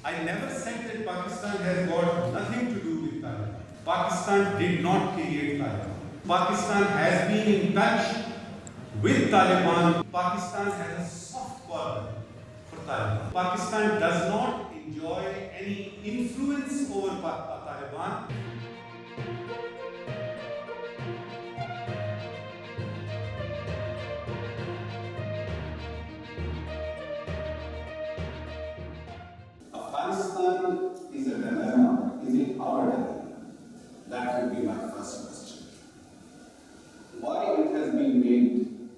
I never said that Pakistan has got nothing to do with Taliban. Pakistan did not create Taliban. Pakistan has been in touch with Taliban. Pakistan has a soft corner for Taliban. Pakistan does not enjoy any influence over Taliban. Afghanistan is a dilemma. Is it our dilemma? That would be my first question. Why it has been made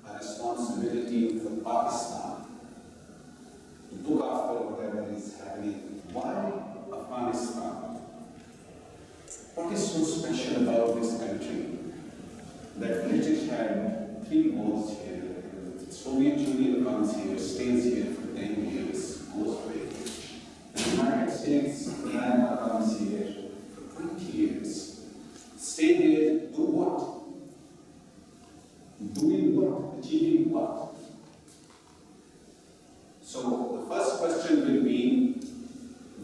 a responsibility for Pakistan to look after whatever is happening? Why Afghanistan? What is so special about this country that British had 3 wars here, the Soviet Union comes here, stays here for 10 years, goes away. The United States, Canada comes here for 20 years. Stay here, do what? Doing what? Achieving what? So the first question will be,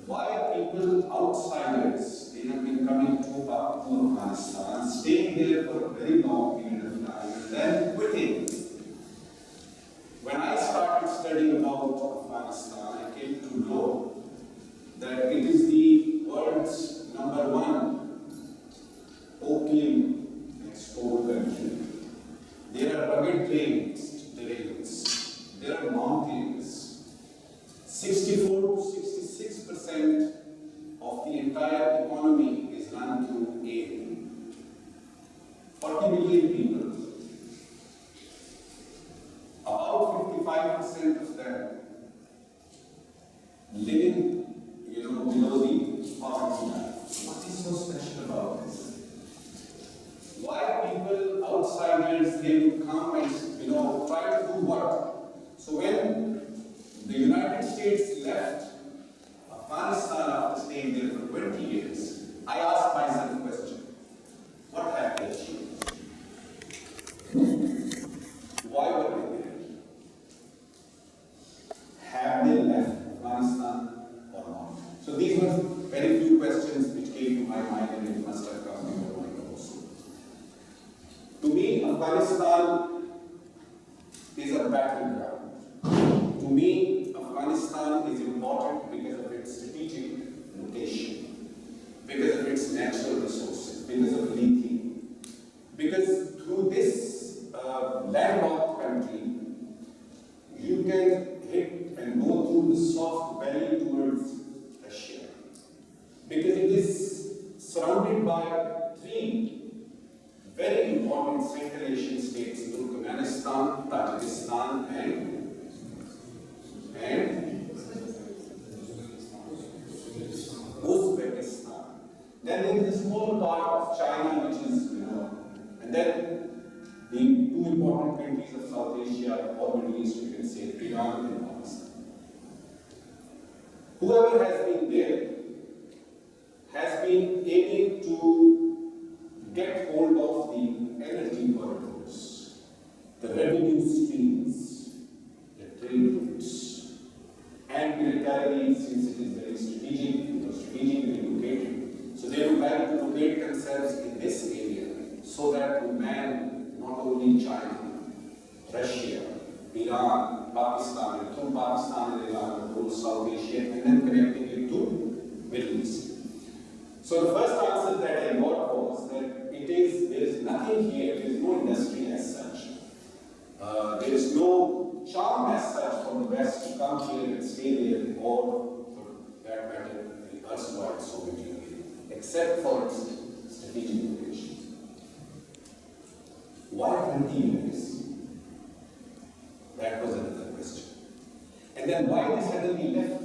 why people outsiders, they have been coming to Afghanistan, staying there for a very long period of time, and then quitting. When I started studying about Afghanistan, I came to know that it is the world's #1 opium export country. There are rugged terrains, there are mountains. 64 to 66% of the entire economy is run through aid. 40 million people, about 55% of them living below the poverty line. What is so special about this? Why people, outsiders, they would come and try to do what? So when the United States left Afghanistan after staying there for 20 years, I asked myself a question: what have they achieved? Why were they there? Have they left Afghanistan or not? So these were very few questions which came to my mind, and it must have come to your mind also. To me, Afghanistan is a battleground. To me, Afghanistan is important because of its strategic location, because of its natural resources, because of lithium. Because through this landlocked country, you can hit and go through the soft valley towards Russia. Because it is surrounded by 3 very important Central Asian states: Turkmenistan, Tajikistan, and Uzbekistan. Then there is a small part of China, which is, and then the 2 important countries of South Asia or Middle East, you can say, Iran and Pakistan. Whoever has been there has been able to get hold of the energy corridors, the revenue streams, the trade routes, and militarily, since it is very strategically located. So they would like to locate themselves in this area so that to man not only China, Russia, Iran, Pakistan, and through Pakistan and Iran, the whole South Asia, and then connecting it to Middle East. So the first answer that I got was that there is nothing here, there is no industry as such. There is no charm as such from the West to come here and stay there, or for that matter, the erstwhile Soviet Union, except for its strategic location. Why 20 years? That was another question. And then why they suddenly left?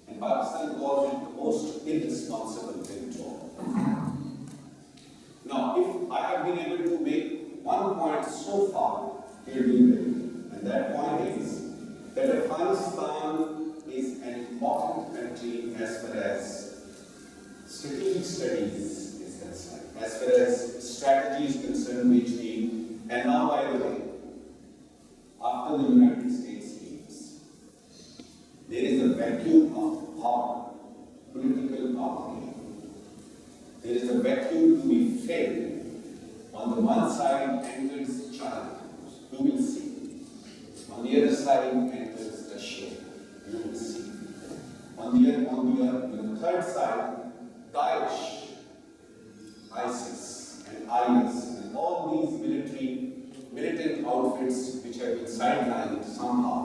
And Pakistan calls it the most irresponsible withdrawal. Now, if I have been able to make one point so far, and that point is that Afghanistan is an important country as far as strategic studies is concerned, as far as strategy is concerned, and now, by the way, after the United States leaves, there is a vacuum of power, political power game. There is a vacuum to be filled. On the one side enters China, you will see. On the other side enters Russia, you will see. On the third side, Daesh, ISIS, and IS, and all these militant outfits which have been sidelined somehow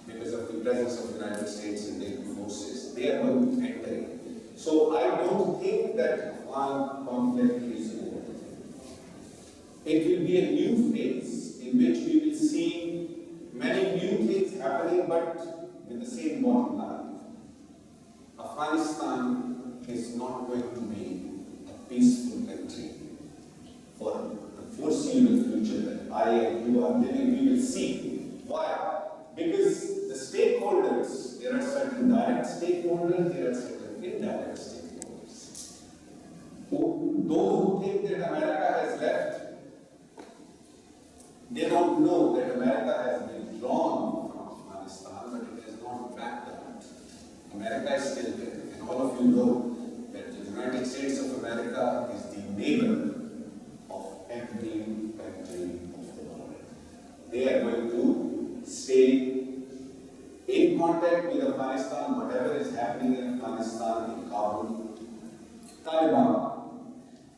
because of the presence of the United States and NATO forces, they are going to enter in. So I don't think that Afghan conflict is over. It will be a new phase in which we will see many new things happening, but with the same bottom line. Afghanistan is not going to be a peaceful country for the foreseeable future that I and you are living. We will see. Why? Because the stakeholders, there are certain direct stakeholders, there are certain indirect stakeholders. Those who think that America has left, they don't know that America has been drawn from Afghanistan, but it has not backed out. America is still there, and all of you know that the United States of America is the neighbor of every country of the world. They are going to stay in contact with Afghanistan, whatever is happening in Afghanistan, in Kabul. Taliban.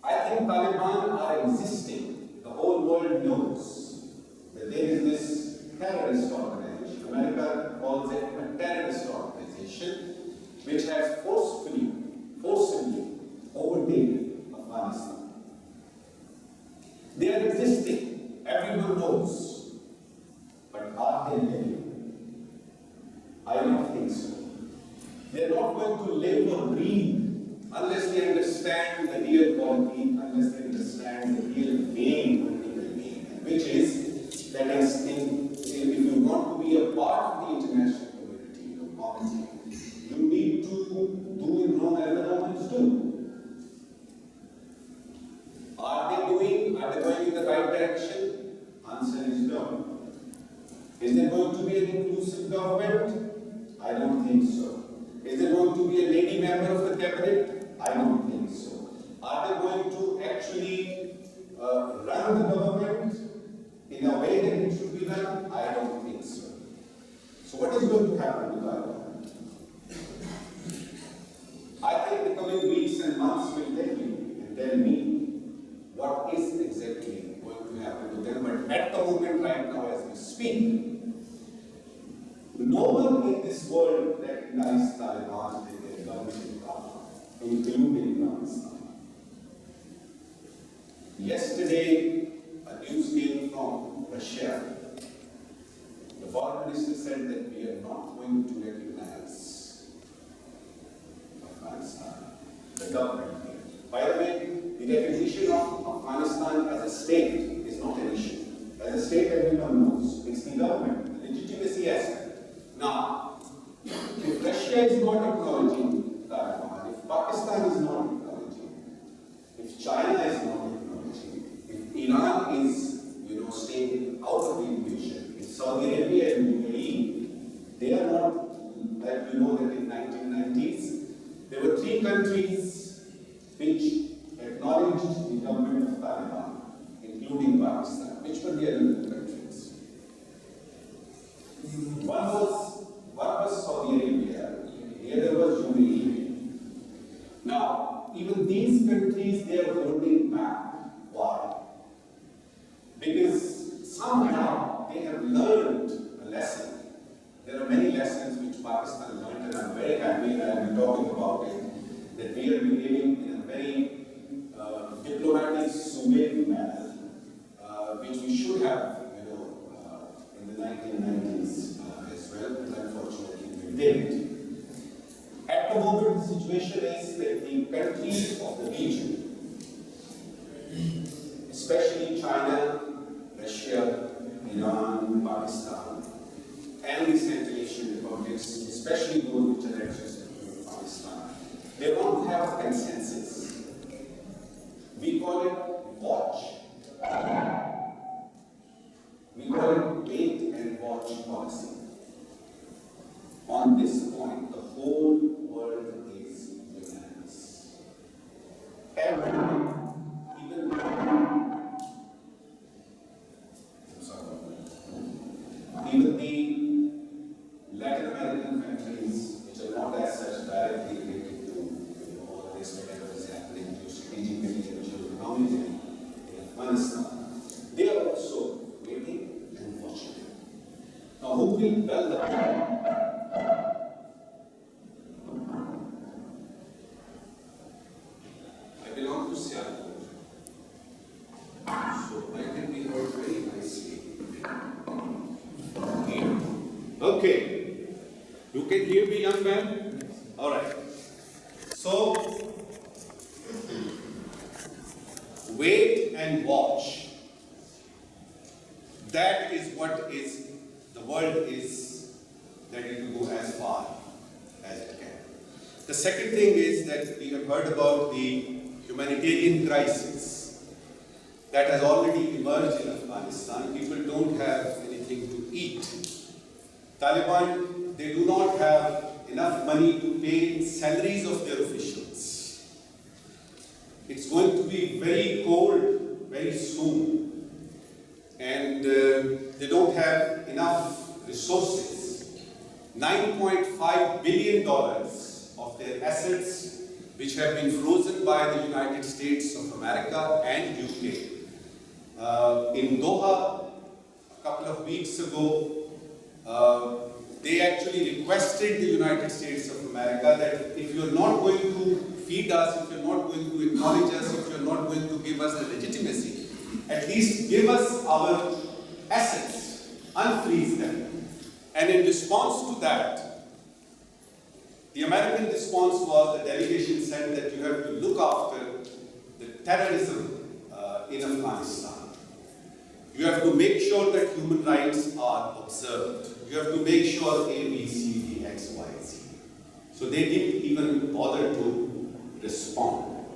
I think Taliban are existing. The whole world knows that there is this terrorist organization. America calls it a terrorist organization which has forcibly overtaken Afghanistan. They are existing. Everyone knows. But are they living? I don't think so. They are not going to live or breathe unless they understand the real quality, unless they understand the real game, political game, which is that if you want to be a part of the international community, your policy, you need to do in Rome as the Romans do. Are they going in the right direction? Answer is no. Is there going to be an inclusive government? I don't think so. Is there going to be a lady member of the cabinet? I don't think so. Are they going to actually run the government in a way that it should be done? I don't think so. So what is going to happen to Taliban? I think the coming weeks and months will tell you and tell me what is exactly going to happen to them. But at the moment right now as we speak, no one in this world recognizes Taliban as their government in Kabul, including Pakistan. Yesterday, a news came from Russia. The foreign minister said that we are not going to recognize Afghanistan, the government. By the way, the recognition of Afghanistan as a state is not an issue. As a state, everyone knows it's the government, the legitimacy aspect. Now, if Russia is not acknowledging Taliban, if Pakistan is not acknowledging, if China is not acknowledging, if Iran is, staying out of the invasion, if Saudi Arabia and UAE, they are not, like you know that in 1990s, there were 3 countries which acknowledged the government of Taliban, including Pakistan. Which were the other 2 countries? One was Saudi Arabia, the other was UAE. Now, even these countries, they are holding back. Why? Because somehow they have learned a lesson. There are many lessons which Pakistan learned, and I'm very happy that I'm talking about it, that we are behaving in a very diplomatic, suave manner, which we should have, in the 1990s as well, but unfortunately we didn't. At the moment, the situation is that the countries of the region, especially China, Russia, Iran, Pakistan, and the Central Asian republics, especially those which are adjacent to Pakistan, they want to have a consensus. We call it watch. We call it wait and watch policy. On this point, the whole fan? All right. So, wait and watch. That is what is, the world is ready to go as far as it can. The second thing is that we have heard about the humanitarian crisis that has already emerged in Afghanistan. People don't have anything to eat. Taliban, they do not have enough money to pay salaries of their officials. It's going to be very cold very soon. And they don't have enough resources. $9.5 billion of their assets, which have been frozen by the United States of America and UK. In Doha, a couple of weeks ago, they actually requested the United States of America that if you're not going to feed us, if you're not going to acknowledge us, if you're not going to give us the legitimacy, at least give us our assets, unfreeze them. And in response to that, the American response was the delegation said that you have to look after the terrorism in Afghanistan. You have to make sure that human rights are observed. You have to make sure A, B, C, D, X, Y, Z. So they didn't even bother to respond.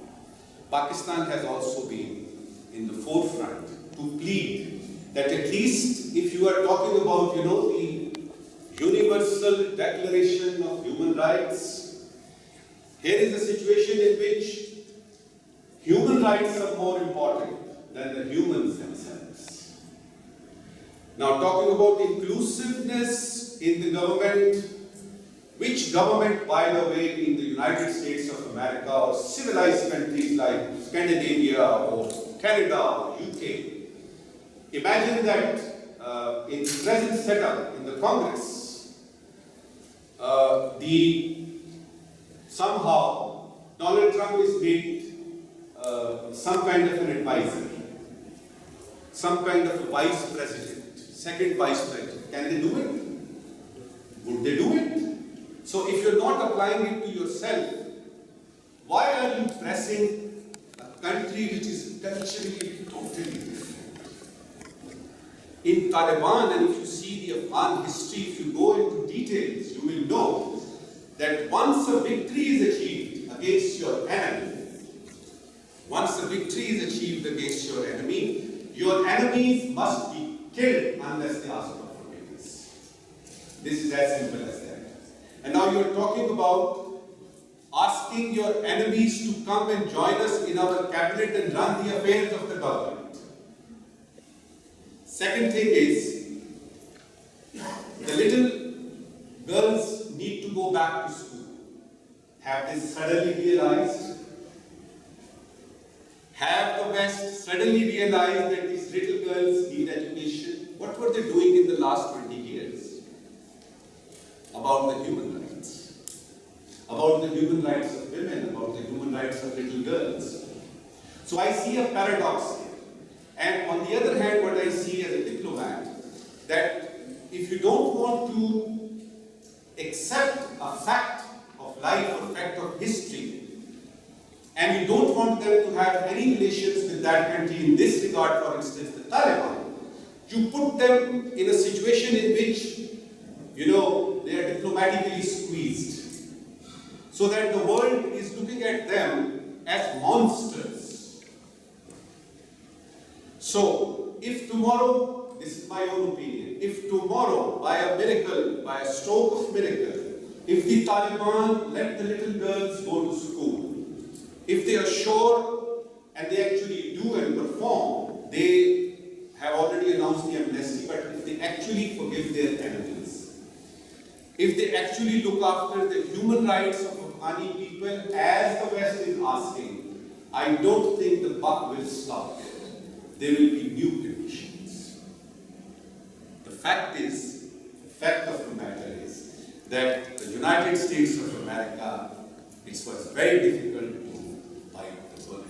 Pakistan has also been in the forefront to plead that at least if you are talking about, the Universal Declaration of Human Rights, here is a situation in which human rights are more important than the humans themselves. Now, talking about inclusiveness in the government, which government, by the way, in the United States of America or civilized countries like Scandinavia or Canada or UK, imagine that in the present setup in the Congress, somehow Donald Trump is made some kind of an advisor, some kind of a vice president, second vice president. Can they do it? Would they do it? So if you're not applying it to yourself, why are you pressing a country which is culturally totally different? In Taliban, and if you see the Afghan history, if you go into details, you will know that once a victory is achieved against your enemy, your enemies must be killed unless they ask for forgiveness. This is as simple as that. And now you're talking about asking your enemies to come and join us in our cabinet and run the affairs of the government. Second thing is, the little girls need to go back to school. Have they suddenly realized? Have the West suddenly realized that these little girls need education? What were they doing in the last 20 years? About the human rights. About the human rights of women, about the human rights of little girls. So I see a paradox here. And on the other hand, what I see as a diplomat, that if you don't want to accept a fact of life or fact of history, and you don't want them to have any relations with that country in this regard, for instance, the Taliban, you put them in a situation in which, they are diplomatically squeezed, so that the world is looking at them as monsters. So, if tomorrow, this is my own opinion, if tomorrow, by a miracle, by a stroke of miracle, if the Taliban let the little girls go to school, if they are sure, and they actually do and perform, they have already announced the amnesty, but if they actually forgive their enemies, if they actually look after the human rights of Afghani people as the West is asking, I don't think the buck will stop there. There will be new conditions. The fact of the matter is that the United States of America, it was very difficult to bite the bullet.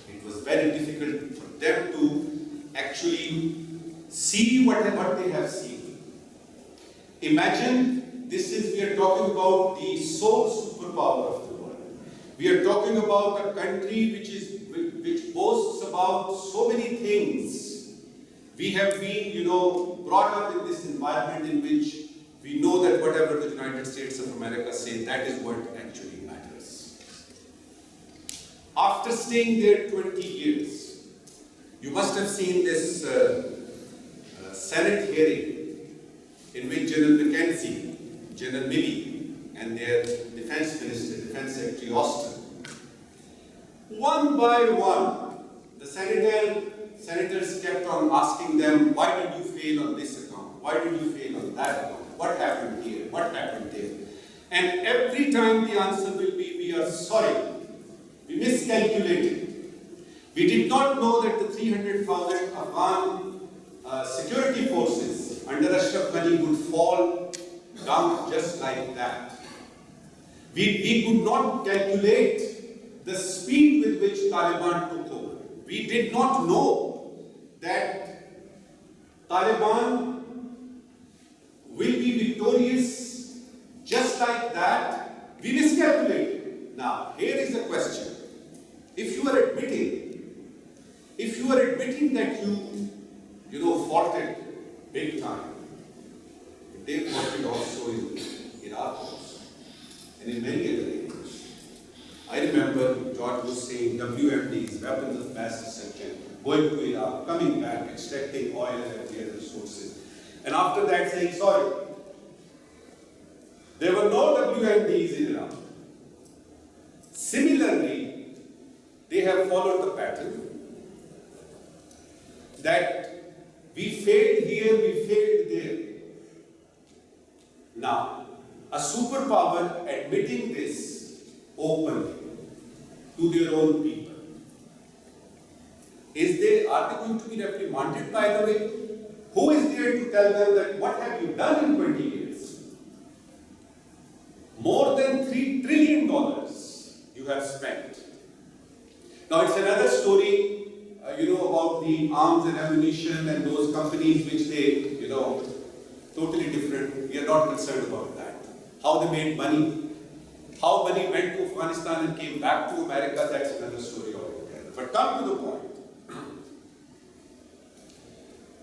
It was very difficult for them to actually see what they have seen. Imagine we are talking about the sole superpower of the world. We are talking about a country which boasts about so many things. We have been, brought up in this environment in which we know that whatever the United States of America say, that is what actually matters. After staying there 20 years, you must have seen this Senate hearing in which General McKenzie, General Milley, and their Defense Minister, Defense Secretary Austin, one by one, the senators kept on asking them, why did you fail on this account? Why did you fail on that account? What happened here? What happened there? And every time the answer will be, we are sorry. We miscalculated. We did not know that the 300,000 Afghan security forces under Ashraf Ghani would fall down just like that. We could not calculate the speed with which Taliban took over. We did not know that Taliban will be victorious just like that. We miscalculated. Now, here is the question. If you are admitting that you faulted big time, they faulted also in Iraq also, and in many other areas. I remember George Bush saying WMDs, weapons of mass destruction, going to Iraq, coming back, extracting oil and every other resources. And after that saying, sorry, there were no WMDs in Iraq. Similarly, they have followed the pattern that we failed here, we failed there. Now, a superpower admitting this openly to their own people, are they going to be reprimanded, by the way? Who is there to tell them that what have you done in 20 years? More than $3 trillion you have spent. Now it's another story, about the arms and ammunition and those companies which they, totally different. We are not concerned about that. How they made money, how money went to Afghanistan and came back to America, that's another story altogether. But come to the point.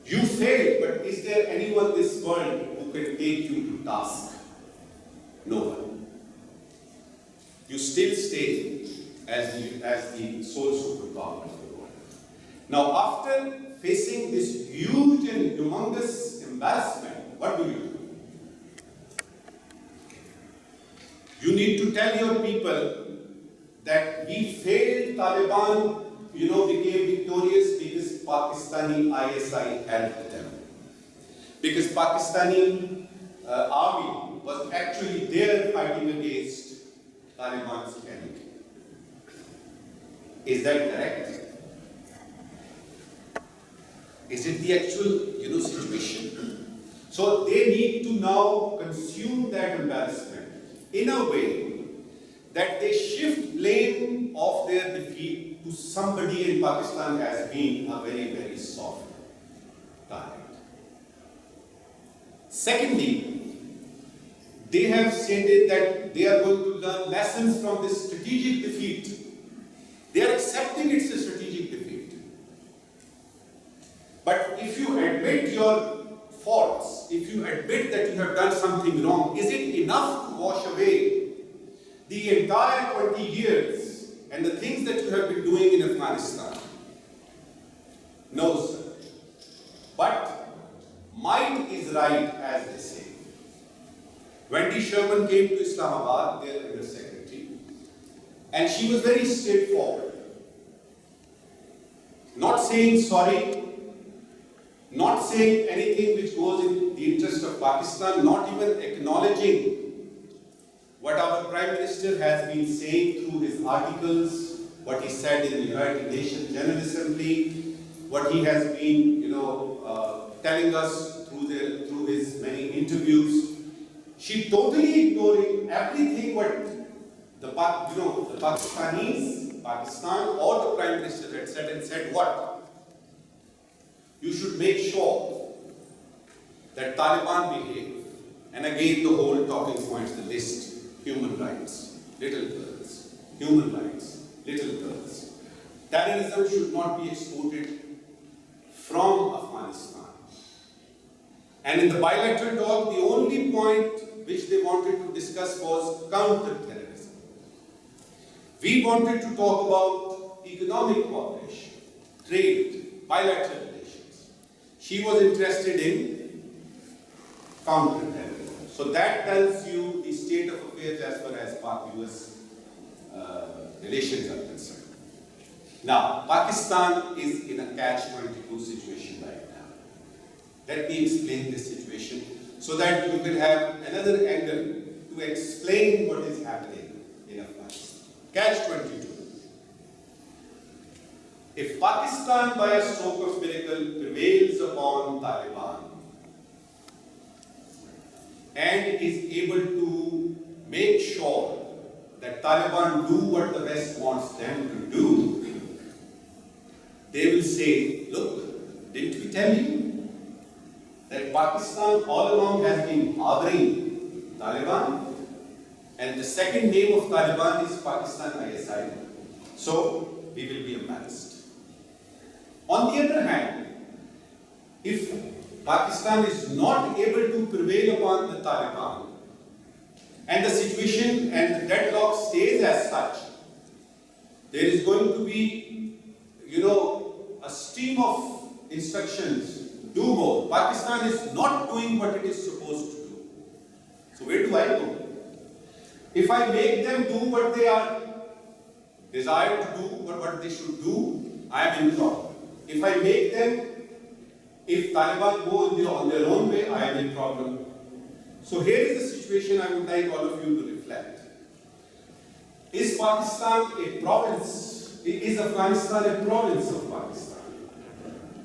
You failed, but is there anyone in this world who can take you to task? No one. You still stay as the sole superpower of the world. Now, after facing this huge and humongous embarrassment, what do? You need to tell your people that we failed, Taliban, became victorious because Pakistani ISI helped them. Because Pakistani army was actually there fighting against Taliban's enemy. Is that correct? Is it the actual, situation? So they need to now consume that embarrassment in a way that they shift blame of their defeat to somebody in Pakistan as being a very, very soft target. Secondly, they have stated that they are going to learn lessons from this strategic defeat. They are accepting it's a strategic defeat. But if you admit your faults, if you admit that you have done something wrong, is it enough to wash away the entire 20 years and the things that you have been doing in Afghanistan? No, sir. But might is right, as they say. Wendy Sherman came to Islamabad, their Under Secretary, and she was very straightforward. Not saying sorry, not saying anything which goes in the interest of Pakistan, not even acknowledging what our Prime Minister has been saying through his articles, what he said in the United Nations General Assembly, what he has been, telling us through his many interviews. She totally ignoring everything what the Pakistanis, Pakistan or the Prime Minister had said, and said what? You should make sure that Taliban behave And again, the whole talking points, the list: human rights, little girls, human rights, little girls. Terrorism should not be exported from Afghanistan. And in the bilateral talk, the only point which they wanted to discuss was counter-terrorism. We wanted to talk about economic cooperation, trade, bilateral relations. She was interested in counter-terrorism. So that tells you the state of affairs as far as Pak-US relations are concerned. Now, Pakistan is in a catch-22 situation right now. Let me explain this situation so that you can have another angle to explain what is happening in Afghanistan. Catch-22. If Pakistan, by a stroke of miracle, prevails upon Taliban and is able to make sure that Taliban do what the West wants them to do, they will say, look, didn't we tell you that Pakistan all along has been harboring Taliban? And the second name of Taliban is Pakistan ISI. So, we will be embarrassed. On the other hand, if Pakistan is not able to prevail upon the Taliban, and the situation and the deadlock stays as such, there is going to be, a stream of instructions, do more. Pakistan is not doing what it is supposed to do. So where do I go? If I make them do what they are desired to do, what they should do, I am in trouble. If I make them, if Taliban go on their own way, I am in problem. So here is the situation I would like all of you to reflect. Is Pakistan a province? Is Afghanistan a province of Pakistan?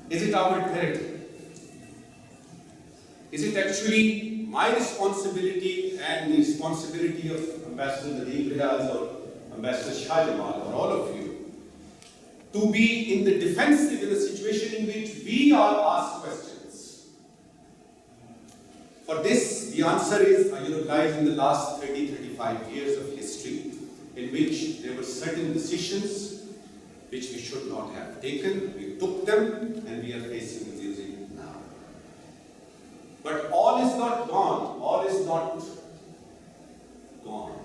Is it our territory? Is it actually my responsibility and the responsibility of Ambassador Nadeem Riaz or Ambassador Shah Jamal or all of you to be in the defensive in a situation in which we are asked questions? For this, the answer is, lies in the last 30-35 years of history in which there were certain decisions which we should not have taken. We took them and we are facing the music now. But all is not gone. All is not gone.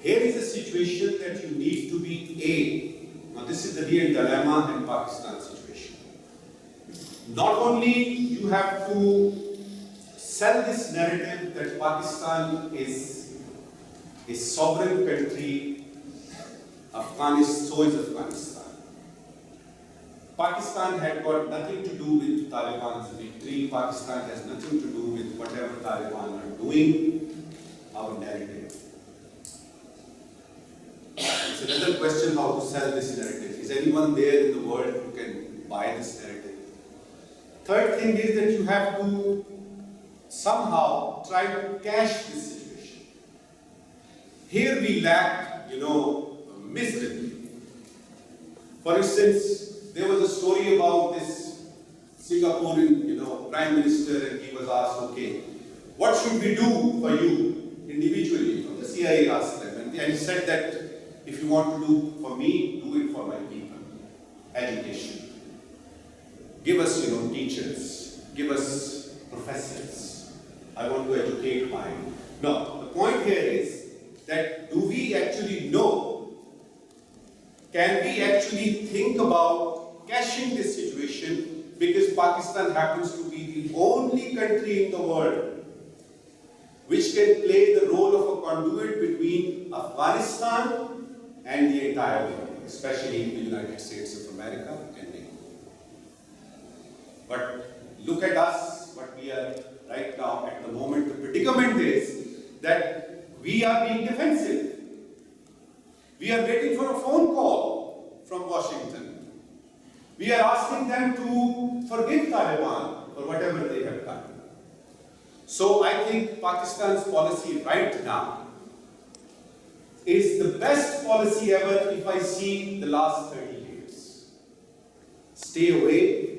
Here is a situation that you need to be Now this is the real dilemma in Pakistan situation. Not only you have to sell this narrative that Pakistan is a sovereign country, Afghanistan, so is Afghanistan. Pakistan had got nothing to do with Taliban's victory. Pakistan has nothing to do with whatever Taliban are doing. Our narrative. It's another question how to sell this narrative. Is anyone there in the world who can buy this narrative? Third thing is that you have to somehow try to cash this situation. Here we lack, miserably. For instance, there was a story about this Singaporean, Prime Minister, and he was asked, okay, what should we do for you individually? The CIA asked them, and he said that if you want to do for me, do it for my people. Education. Give us, teachers. Give us professors. I want to educate mine. No, the point here is that do we actually know? Can we actually think about cashing this situation, because Pakistan happens to be the only country in the world which can play the role of a conduit between Afghanistan and the entire world, especially the United States of America and NATO. But look at us, what we are right now at the moment. The predicament is that we are being defensive. We are waiting for a phone call from Washington. We are asking them to forgive Taliban for whatever they have done. So I think Pakistan's policy right now is the best policy ever if I see the last 30 years. Stay away.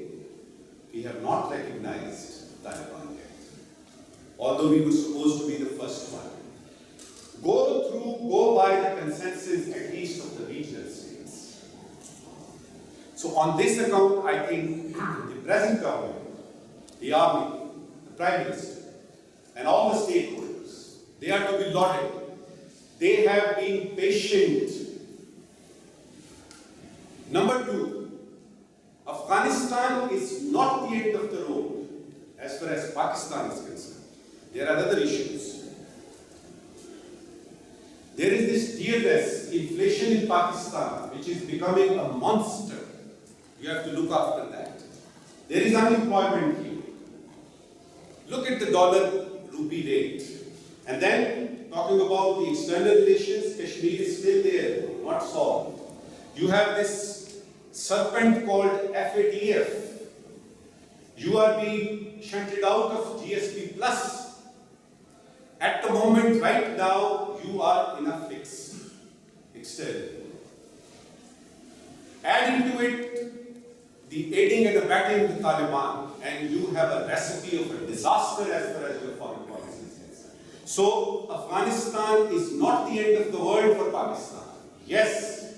We have not recognized Taliban yet. although we were supposed to be the first one. Go by the consensus at least of the regional states. So on this account, I think the present government, the army, the Prime Minister, and all the stakeholders, they are to be lauded. They have been patient. Number two, Afghanistan is not the end of the road as far as Pakistan is concerned. There are other issues. There is this DFS, inflation in Pakistan, which is becoming a monster. You have to look after that. There is unemployment here. Look at the dollar-rupee rate. And then, talking about the external relations, Kashmir is still there, not solved. You have this serpent called FATF. You are being shunted out of GSP Plus. At the moment, right now, you are in a fix. Externally. Add into it the aiding and abetting the Taliban, and you have a recipe of a disaster as far as your foreign policy is concerned. So, Afghanistan is not the end of the world for Pakistan. Yes,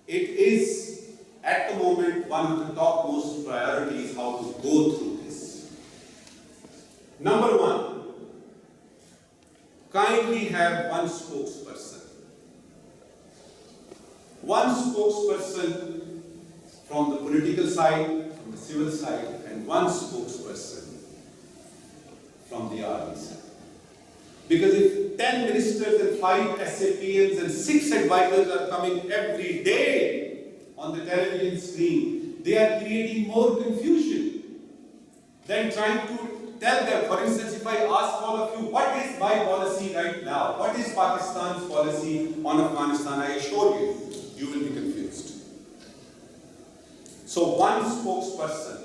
it is at the moment one of the topmost priorities how to go through this. Number one, kindly have one spokesperson. One spokesperson from the political side, from the civil side, and one spokesperson from the army side. Because if 10 ministers and 5 SAPMs and 6 advisors are coming every day on the television screen, they are creating more confusion than trying to tell them. For instance, if I ask all of you, what is my policy right now? What is Pakistan's policy on Afghanistan? I assure you, you will be confused. So one spokesperson,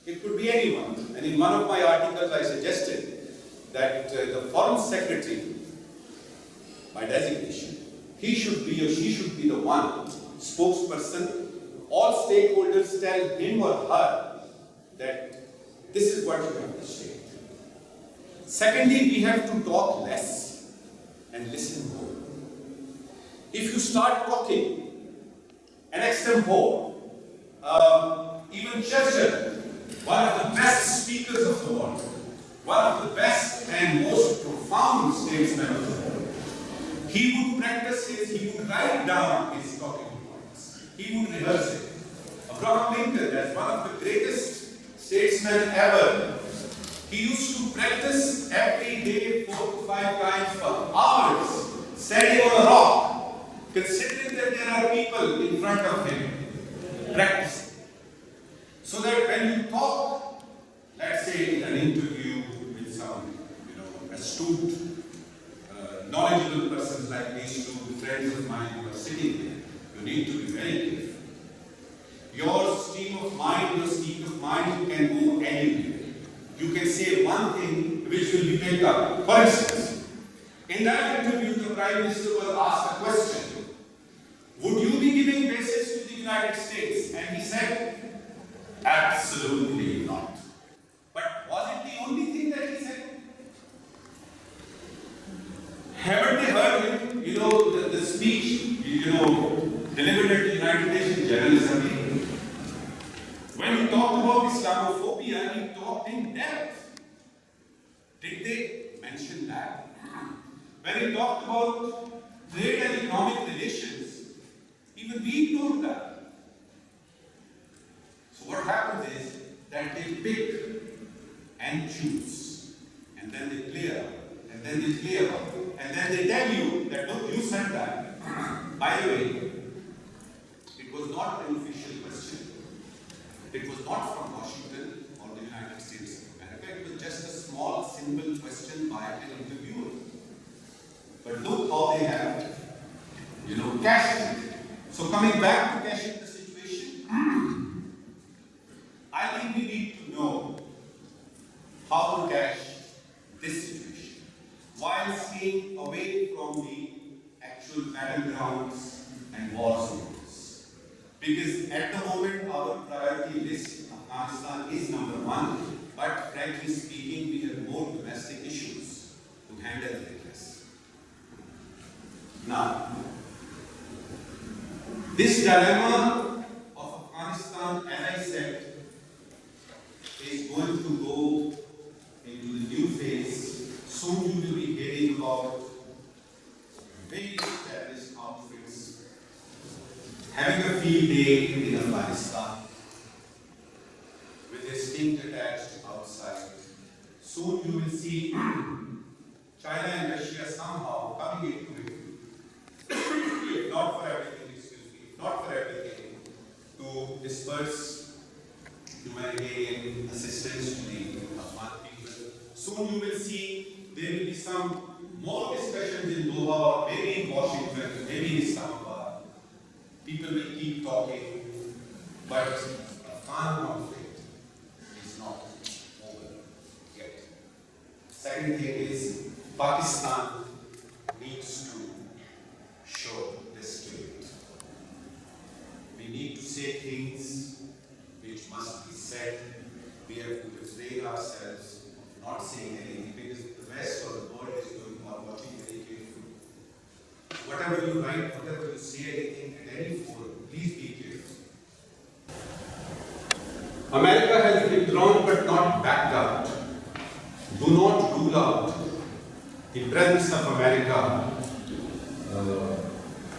it could be anyone. And in one of my articles, I suggested that the foreign secretary, by designation, he should be or she should be the one spokesperson. All stakeholders tell him or her that this is what you have to say. Secondly, we have to talk less and listen more. If you start talking an extempore, even Churchill, one of the best speakers of the world, one of the best and most profound statesmen of the world, he would practice he would write down his talking points. He would rehearse it. Abraham Lincoln, as one of the greatest statesmen ever, he used to practice every day 4 to 5 times for hours, standing on a rock, considering that there are people in front of him, practicing. So that when you talk, let's say in an interview with some, astute, knowledgeable persons like these two friends of mine who are sitting there, you need to be very careful. Your stream of mind, your stream of mind can go anywhere. You can say one thing which will be picked up. For instance, in that interview, the Prime Minister was asked a question. Would you be giving bases to the United States? And he said, absolutely not. But was it the only thing that he said? Haven't they heard him, the speech, delivered at the United Nations General Assembly? When he talked about Islamophobia, he talked in depth. Did they mention that? When he talked about trade and economic relations, even we ignored that. So what happens is that they pick and choose, and then they play out, and then they play out, and then they tell you that, look, you said that. By the way, it was not an official question. It was not from Washington or the United States of America. It was just a small, simple question by an interviewer. But look how they have, cashed it. So coming back to cashing the situation, I think we need to know how to cash this situation while staying away from the actual battlegrounds and war zones. Because at the moment, our priority list, Afghanistan is number one, but frankly speaking, we have more domestic issues. to handle this. Now, this dilemma of Afghanistan, as I said, is going to go into the new phase. Soon you will be hearing about very established outfits having a field day in Afghanistan with a stink attached outside. Soon you will see China and Russia somehow coming into it, not for everything, to disperse humanitarian assistance to the Afghan people. Soon you will see there will be some more discussions in Doha, or maybe in Washington, maybe in Islamabad. People will keep talking, but Afghan conflict is not over yet. Second thing is, Pakistan needs to show this to it. We need to say things which must be said. We have to refrain ourselves of not saying anything, because the rest of the world is going on watching very carefully. Whatever you write, whatever you say, anything at any forum, please be careful. America has withdrawn but not backed out. Do not rule out the presence of America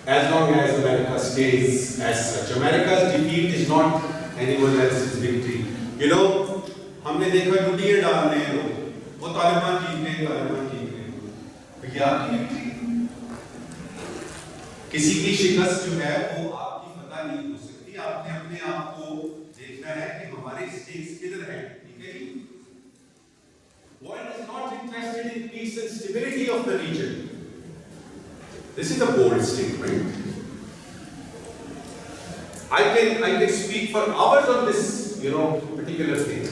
as long as America stays as such. America's defeat is not anyone else's victory. You know, हमने देखा डुडिये डाल रहे हैं लोग, वो तालिबान जीत गए, भैया आपकी विक्ट्री। किसी की शिकस्त जो है वो आपकी पता नहीं हो सकती। आपने अपने आप को देखना है कि हमारे स्टेक्स किधर हैं, ठीक है जी? World is not interested in peace and stability of the region. This is a bold statement. I can speak for hours on this, particular thing.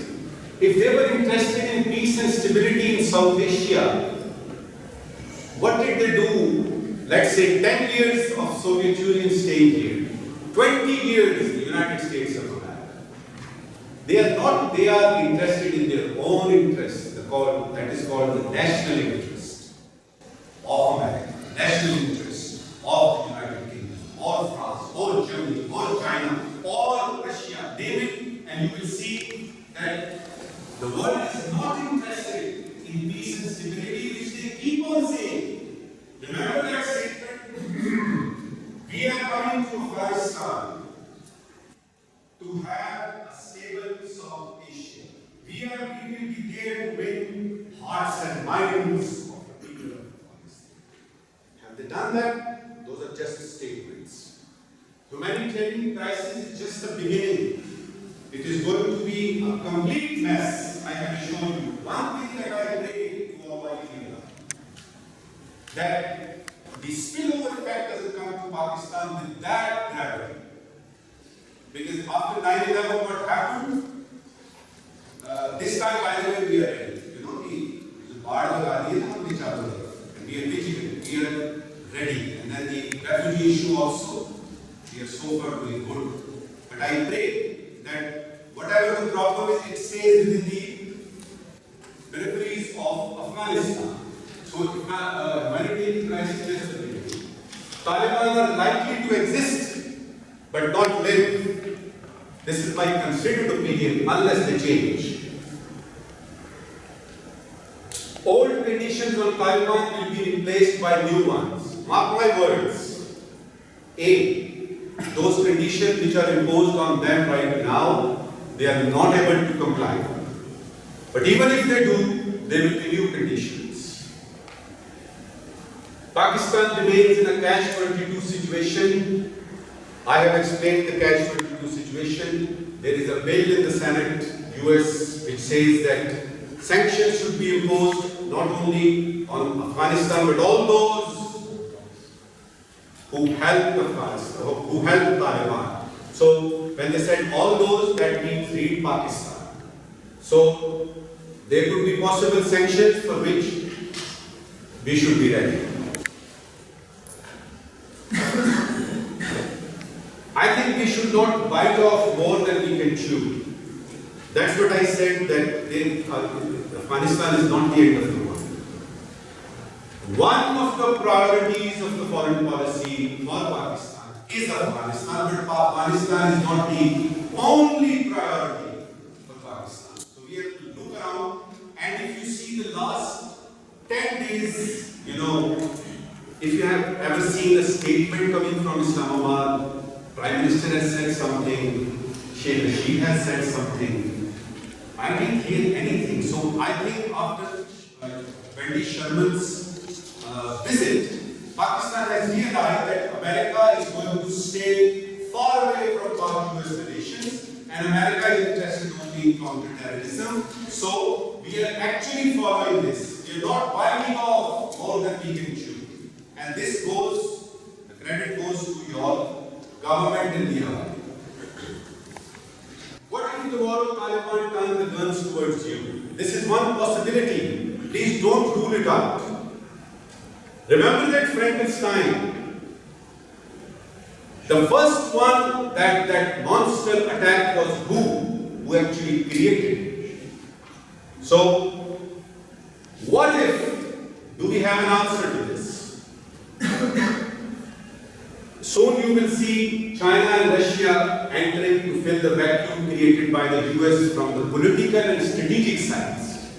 If they were interested in peace and stability in South Asia, what did they do? Let's say 10 years of Soviet Union staying here, 20 years the United States of America. They are interested in their own interests. That is called the national interest of America, national interest of the United Kingdom, or France, or Germany, or China, or Russia, name it, and you will see that the world is not interested in peace and stability, which they keep on saying. Remember that statement? We are coming to Afghanistan to have a stable South Asia. We will be there to win hearts and minds of the people of Afghanistan. Have they done that? Those are just statements. Humanitarian crisis is just the beginning. It is going to be a complete mess. I have shown you one thing that I pray to Almighty Allah, that the spillover effect doesn't come to Pakistan with that gravity. Because after 9/11, what happened? This time, by the way, we are ready. The bar laga diya na humne charu taraf, and we are vigilant. We are ready. And then the refugee issue also, we are so far doing good. But I pray that whatever the problem is, it stays within the peripheries of Afghanistan. So, humanitarian crisis is the beginning. Taliban are likely to exist, but not live. This is my considered opinion, unless they change. Old conditions on Taliban will be replaced by new ones. Mark my words. A, those conditions which are imposed on them right now, they are not able to comply. But even if they do, there will be new conditions. Pakistan remains in a catch-22 situation. I have explained the catch-22 situation. There is a bill in the Senate, US, which says that sanctions should be imposed not only on Afghanistan, but all those who helped Afghanistan, who helped Taliban. So when they said all those, that means read Pakistan. So there could be possible sanctions for which we should be ready. I think we should not bite off more than we can chew. That's what I said, that Afghanistan is not the end of the world. One of the priorities of the foreign policy for Pakistan is Afghanistan, but Afghanistan is not the only priority for Pakistan. So we have to look around, and if you see the last 10 days, if you have ever seen a statement coming from Islamabad, Prime Minister has said something, Sheikh Rashid has said something. I didn't hear anything. So I think after Wendy Sherman's visit, Pakistan has realized that America is going to stay far away from Pak-US relations, and America is interested only in counter-terrorism. So we are actually following this. We are not biting off more than we can chew. And this goes, the credit goes to your government in India. What if tomorrow Taliban turn the guns towards you? This is one possibility. Please don't rule it out. Remember that Frankenstein? The first one, that monster attack was who actually created it. So, what if, do we have an answer to this? Soon you will see China and Russia entering to fill the vacuum created by the US from the political and strategic sides.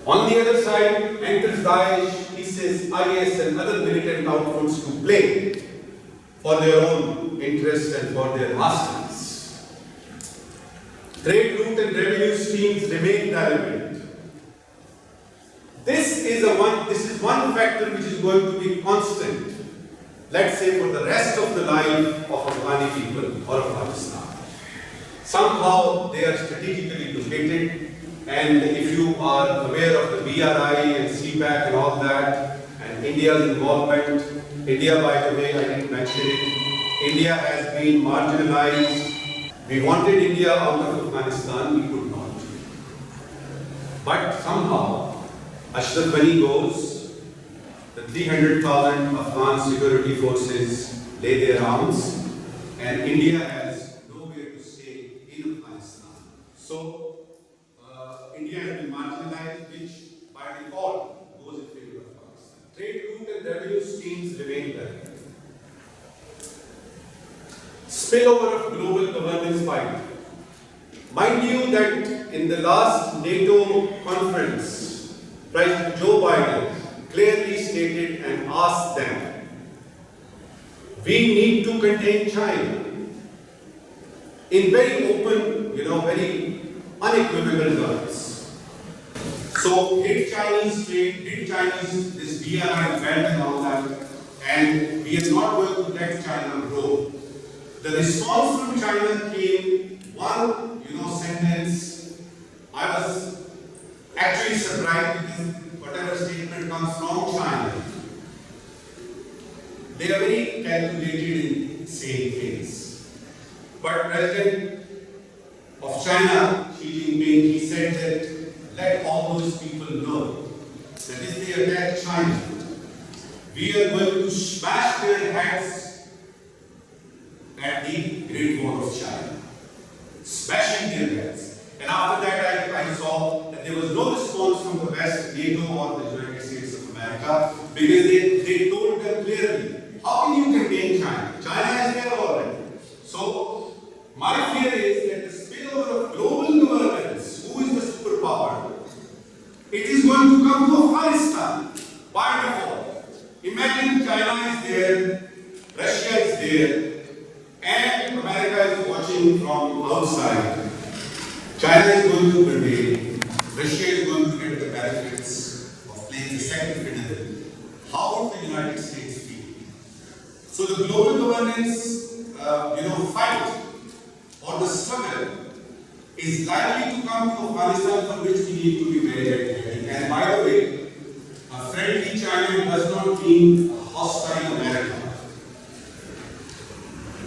On the other side enters Daesh, ISIS, IS and other militant outfits to play for their own interests and for their masters. Trade route and revenue streams remain relevant. This is one factor which is going to be constant, let's say, for the rest of the life of Afghani people or of Pakistan. Somehow they are strategically located, and if you are aware of the BRI and CPAC and all that, and India's involvement, India, by the way, I didn't mention it, India has been marginalized. We wanted India out of Afghanistan, we could not. But somehow, Ashraf Ghani goes, the 300,000 Afghan security forces lay their arms, and India has nowhere to stay in Afghanistan. So, India has been marginalized, which by default goes in favor of Pakistan. Trade route and revenue streams remain there. Spillover of global governance fight. Mind you that in the last NATO conference, President Joe Biden clearly stated and asked them, we need to contain China in very open, very unequivocal terms. So hit Chinese trade, hit Chinese, this BRI belt and all that, and we are not going to let China grow. The response from China came one, sentence. I was actually surprised because whatever statement comes from China, they are very calculated in saying things. But President of China, Xi Jinping, he said that let all those people know that if they attack China, we are going to smash their heads at the Great Wall of China. Smashing their heads. And after that, I saw that there was no response from the West, NATO or the United States of America, because they told them clearly, how can you contain China? China is there already. So, my fear is that the spillover of global governance, who is the superpower, it is going to come to Afghanistan by default. Imagine China is there, Russia is there, and America is watching from outside. China is going to prevail. Russia is going to get the benefits of playing the second fiddle. How would the United States feel? So the global governance, fight or the struggle is likely to come to Afghanistan, for which we need to be very ready. And by the way, a friendly China does not mean a hostile America.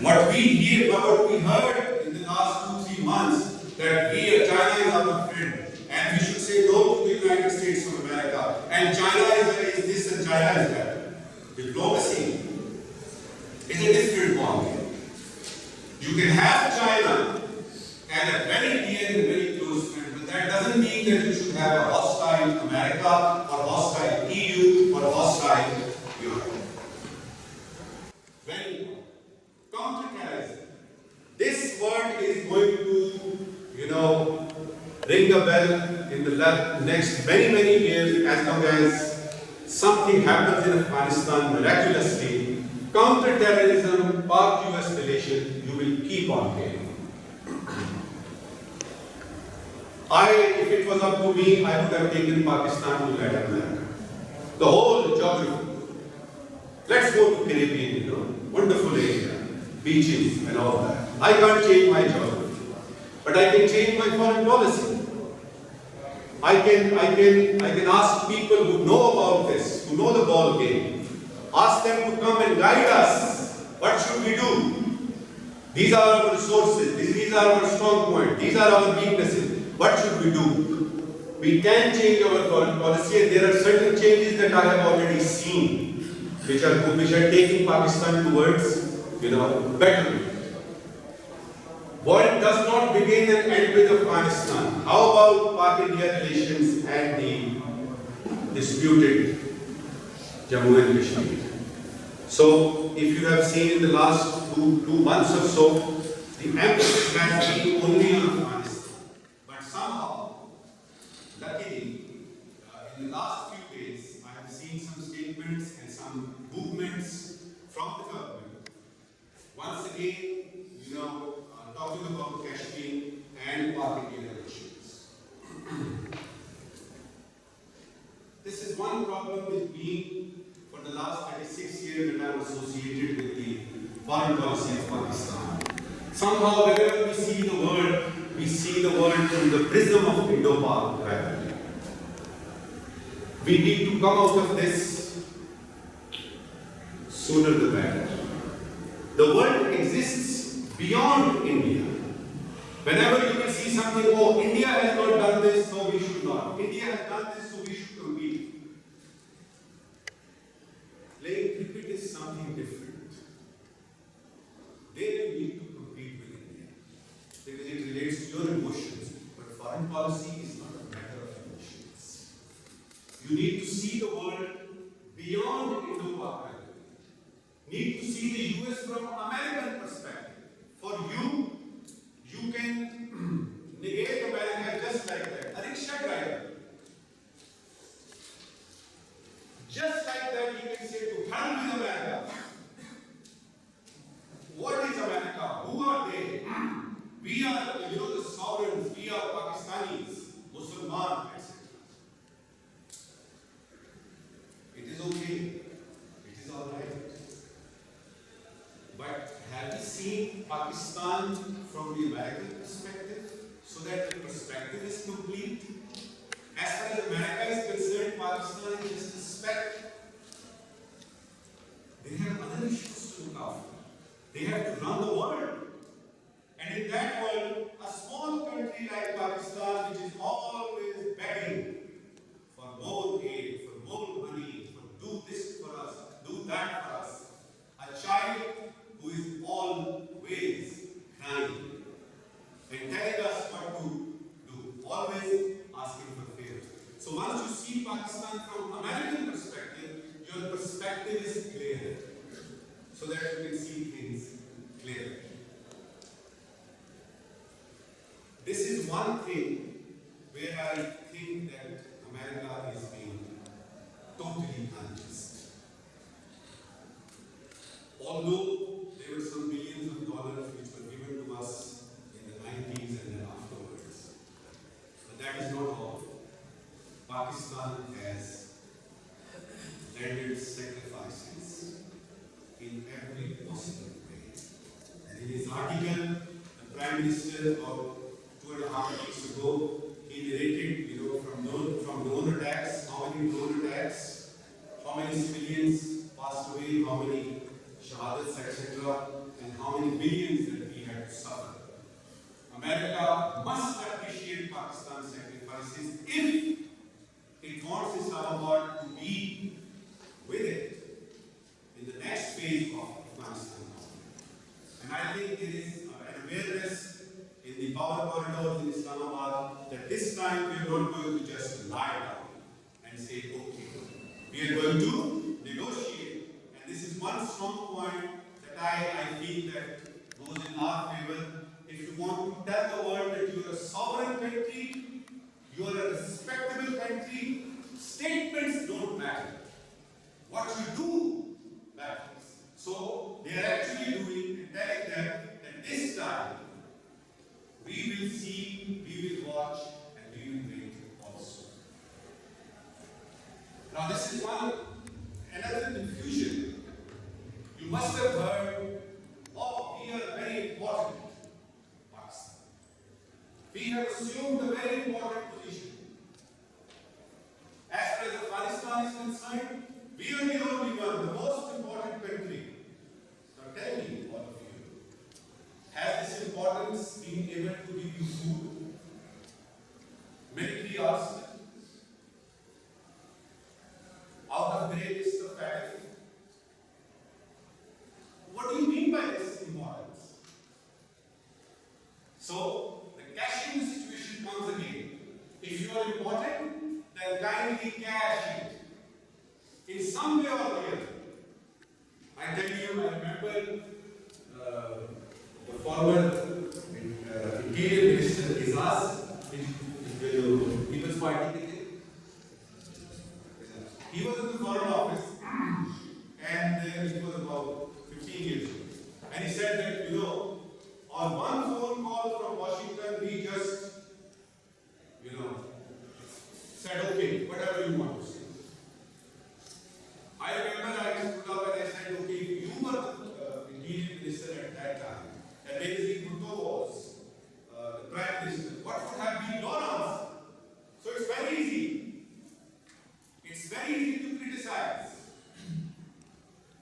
What we heard in the last 2-3 months, that China is our friend, and we should say no to the United States of America, and China is this and China is that. Diplomacy is a different ballgame. You can have China and a very dear and very close friend, but that doesn't mean that you should have a hostile America or hostile EU or Very important. Counter-terrorism. This word is going to, ring a bell in the next many, many years as long as something happens in Afghanistan miraculously. Counter-terrorism, Pak-US relation, you will keep on hearing. If it was up to me, I would have taken Pakistan to Latin America. The whole geography. Let's go to Caribbean, wonderful area, beaches and all that. I can't change my geography, but I can change my foreign policy. I can ask people who know about this, who know the ball game, ask them to come and guide us. What should we do? These are our resources, these are our strong points, these are our weaknesses. What should we do? We can change our foreign policy, and there are certain changes that I have already seen, which are taking Pakistan towards, betterment. World does not begin and end with Afghanistan. How about Pak-India relations and the disputed Jammu and Kashmir? So, if you have seen in the last two months or so, the emphasis has been only on Afghanistan. But somehow, luckily, in the last few days, I have seen some statements and some movements from the government. Once again, talking about Kashmir and Pak-India relations. This is one problem with me for the last 36 years that I am associated with the foreign policy of Pakistan. Somehow, whenever we see the world through the prism of Indo-Pak rivalry. We need to come out of this sooner the better. The world exists beyond India. Whenever you will see something, India has not done this, so we should not. India has done this, so we should compete. Playing cricket is something different. There you need to compete with India because it relates to your emotions. But foreign policy is not a matter of emotions. You need to see the world beyond Indo-Pak. Need to see the US from American perspective. For you, you can negate America just like that. A rickshaw driver. Just like that, you can say to hell with America. What is America? Who are they? We are, the sovereigns. We are Pakistanis, Muslims, etc. It is okay. It is all right. But have we seen Pakistan from the American perspective so that the perspective is complete? As far as America is concerned, Pakistan is just a speck. They have other issues to look after. They have to run the world. And in that world, a small country like Pakistan, which is always begging for more aid, for more money, for do this for us, do that for us. A child who is always crying and telling us what to do, always asking for favors. So once you see Pakistan from American perspective, your perspective is clear, so that you can see things clearly. This is one thing where I think that America is being totally unjust. Although there were some billions of dollars which were given to us in the 90s and then afterwards. But that is not all. Pakistan has rendered sacrifices in every possible way. And in his article, the Prime Minister of 2.5 weeks ago, he narrated, from drone attacks, how many drone attacks, how many civilians passed away, how many shahadats, etc., and how many billions that we had to suffer. America must appreciate Pakistan's sacrifices if it wants Islamabad to be with it in the next phase of Afghanistan. And I think there is an awareness in the power corridors in Islamabad that this time we are not going to just lie down and say, okay, we are going to negotiate. And this is one strong point policy that goes in our favor. If you want to tell the world that you are a sovereign country, you are a respectable country, statements don't matter. What you do matters. So they are actually doing and telling them that this time we will see, we will watch, and we will wait also. Now this is another confusion. You must have heard, oh, we are very important, Pakistan. We have assumed a very important position. As far as Afghanistan is concerned, we are the only one, the most important country. Now tell me, all of you, has this importance been able to give you food, military arsenal, out of greatest of battle? What do you mean by this importance? So, the cashing situation comes again. If you are important, then kindly cash it. In some way or the other. I tell you, I remember the former Interior Minister Izaz in People's Party. He was in the Foreign Office and it was about 15 years ago. And he said that, on one phone call from Washington, we just, said, okay, whatever you want to say. I remember I stood up and I said, okay, if you were the Interior Minister at that time, and Benazir Bhutto was the Prime Minister, what would have been your answer? So it's very easy. It's very easy to criticize.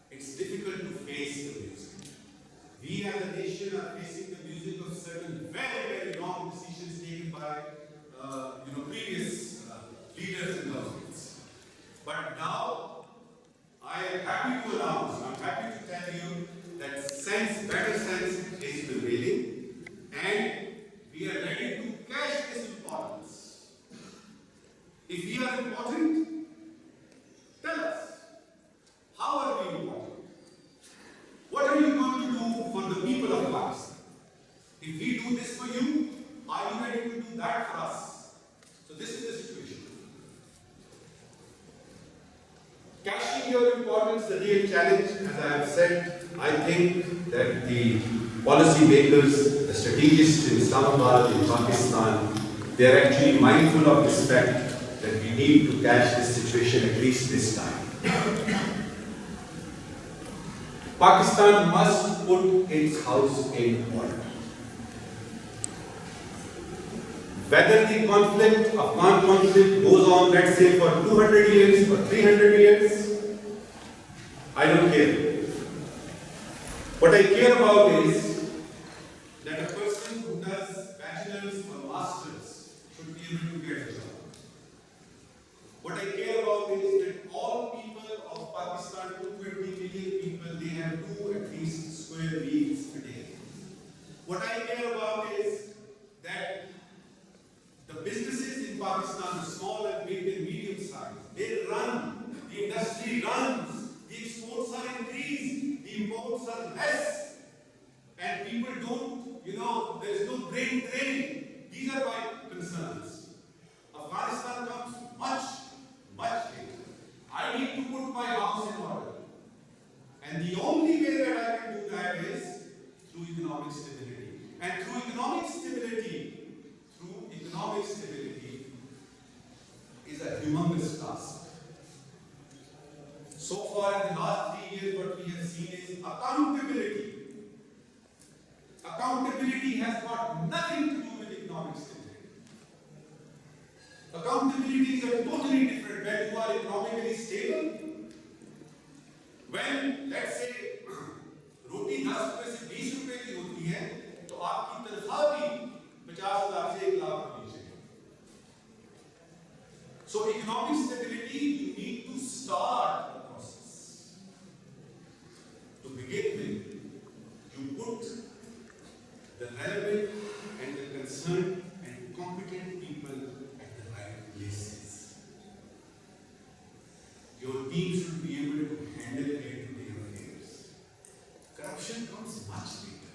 It's difficult to face the music. We as a nation are facing the music of certain very, very wrong decisions taken by previous leaders and governments. But now, I am happy to announce, I'm happy to tell you that better sense is prevailing, and we are ready to cash this importance. If we are important, tell us, how are we important? What are you going to do for the people of Pakistan? If we do this for you, are you ready to do that for us? So this is the situation. Cashing your importance, the real challenge, as I have said, I think that the policy makers, the strategists in Islamabad, in Pakistan, they are actually mindful of this fact that we need to cash this situation at least this time. Pakistan must put its house in order. Whether the conflict, Afghan conflict, goes on, let's say, for 200 years or 300 years, I don't care. What I care about is that a person who does bachelor's or master's should be able to get a job. What I care about is that all people of Pakistan, 220 million people, they have at least square meals a day. What I care about is that the businesses in Pakistan, the small and big and medium size, they run, the industry runs, the exports are increased, the imports are less, and people don't, there is no brain drain. These are my concerns. Afghanistan comes much later. I need to put my house in order. And the only way that I can do that is through economic stability. And through economic stability is a humongous task. So far in the last 3 years, what we have seen is accountability. Accountability has got nothing to do with economic stability. Accountability is a totally different. When you are economically stable, when, let's say, रोटी 10 रुपए से 20 रुपए की होती है, तो आपकी तनख्वाह भी 50 लाख से 1 लाख होनी चाहिए. So economic stability, you need to start the process. To begin with, you put the relevant and the concerned and competent people at the right places. Your team should be able to handle day-to-day affairs. Corruption corruption comes much later.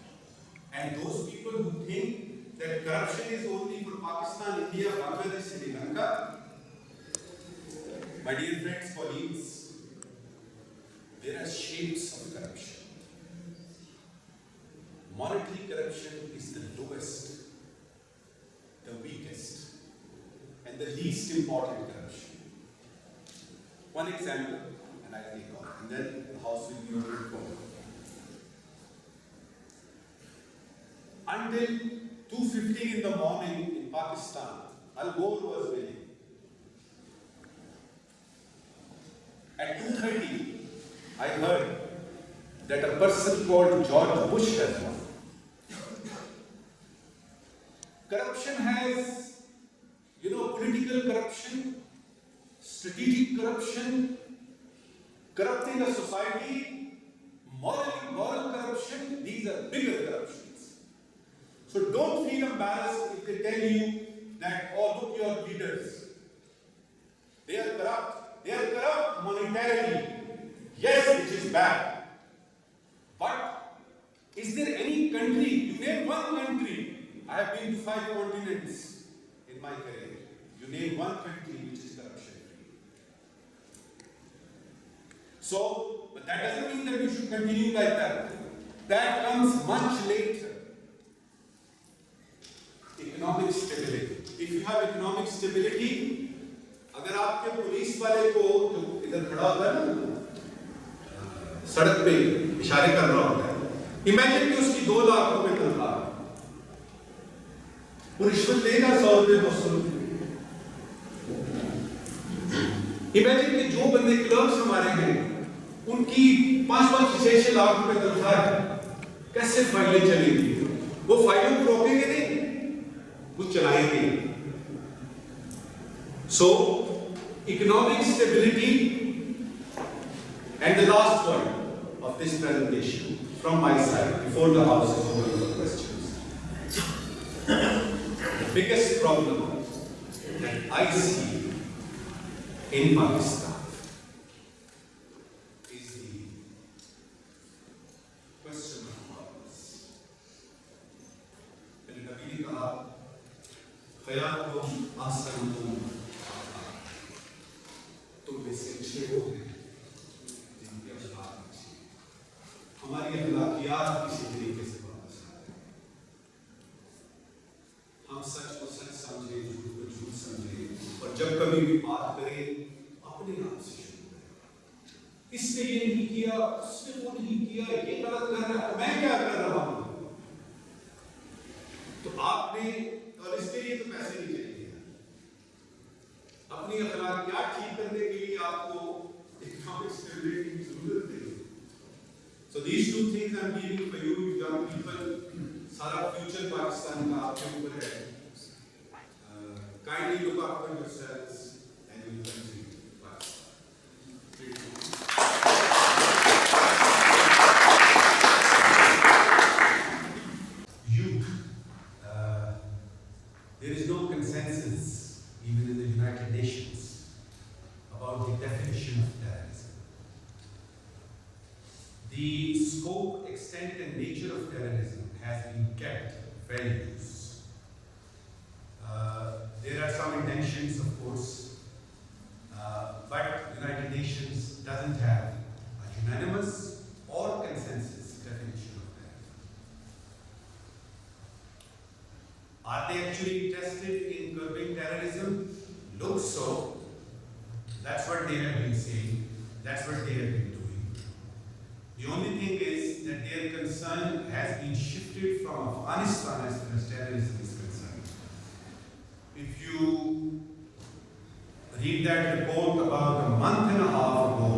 And those people who think that corruption is only for Pakistan, India, Bangladesh, Sri Lanka, my dear friends, colleagues, there are shapes of corruption. Monetary corruption is the lowest, the weakest, and the least important corruption. One example, and I take on, and then the House will be able to go. Until 2:15 in the morning in Pakistan, Al Gore was winning. At 2:30, I heard that a person called George Bush has won. Corruption has, political corruption, strategic corruption, corrupting a society, moral corruption, these are bigger corruptions. So don't feel embarrassed if they tell you that, oh, look, your leaders, they are corrupt. They are corrupt monetarily. Yes, which is bad. But is there any country, you name one country, I have been to 5 continents in my career. You name one country which is corruption free. So, but that doesn't mean that we should continue like that. That comes much later. Economic stability. If you have economic stability, अगर आपके police वाले को जो इधर खड़ा होता है ना सड़क पे इशारे कर रहा होता है, इमेजिन कि उसकी 2 लाख रुपए तनख्वाह, वो रिश्वत लेगा 100 रुपए 200 रुपए। इमेजिन कि जो बंदे क्लर्क्स हमारे हैं उनकी 5-5 6-6 लाख रुपए तनख्वाह है, कैसे फाइलें चलेंगी? वो फाइलों को रोकेंगे नहीं, वो चलाएंगे। So, economic stability, and the last point of this presentation from my side before the House is open for questions. The biggest problem that I see in Pakistan is the question of powers. मैंने कभी नहीं कहा ख़यालुकुम अहसनुकुम हमारी अखलाकियात किसी तरीके से वापस आए, हम सच को सच समझे, झूठ को झूठ समझे, और जब कभी भी बात करें अपने आप से शुरू करें। इसने ये नहीं किया, उसने वो नहीं किया, ये गलत कर रहा है, मैं क्या कर रहा हूं? तो आपने, और इसके लिए तो पैसे नहीं चाहिए, अपनी अखलाकियात ठीक करने के लिए आपको इकोनॉमिक स्टेबिलिटी की जरूरत है। So these 2 things I'm giving for you young people, सारा फ्यूचर पाकिस्तान का आपके ऊपर है। Kindly look after yourselves and your country, Pakistan. Youth, there is no consensus even in the United Nations about the definition of terrorism. The scope, extent, and nature of terrorism has been kept very loose. There are some intentions, of course, but the United Nations doesn't have a unanimous or consensus definition of terrorism. Are they actually interested in curbing terrorism? Looks so. That's what they have been saying. That's what they have been doing. The only thing is that their concern has been shifted from Afghanistan as far as terrorism is concerned. If you read that report about a month and a half ago,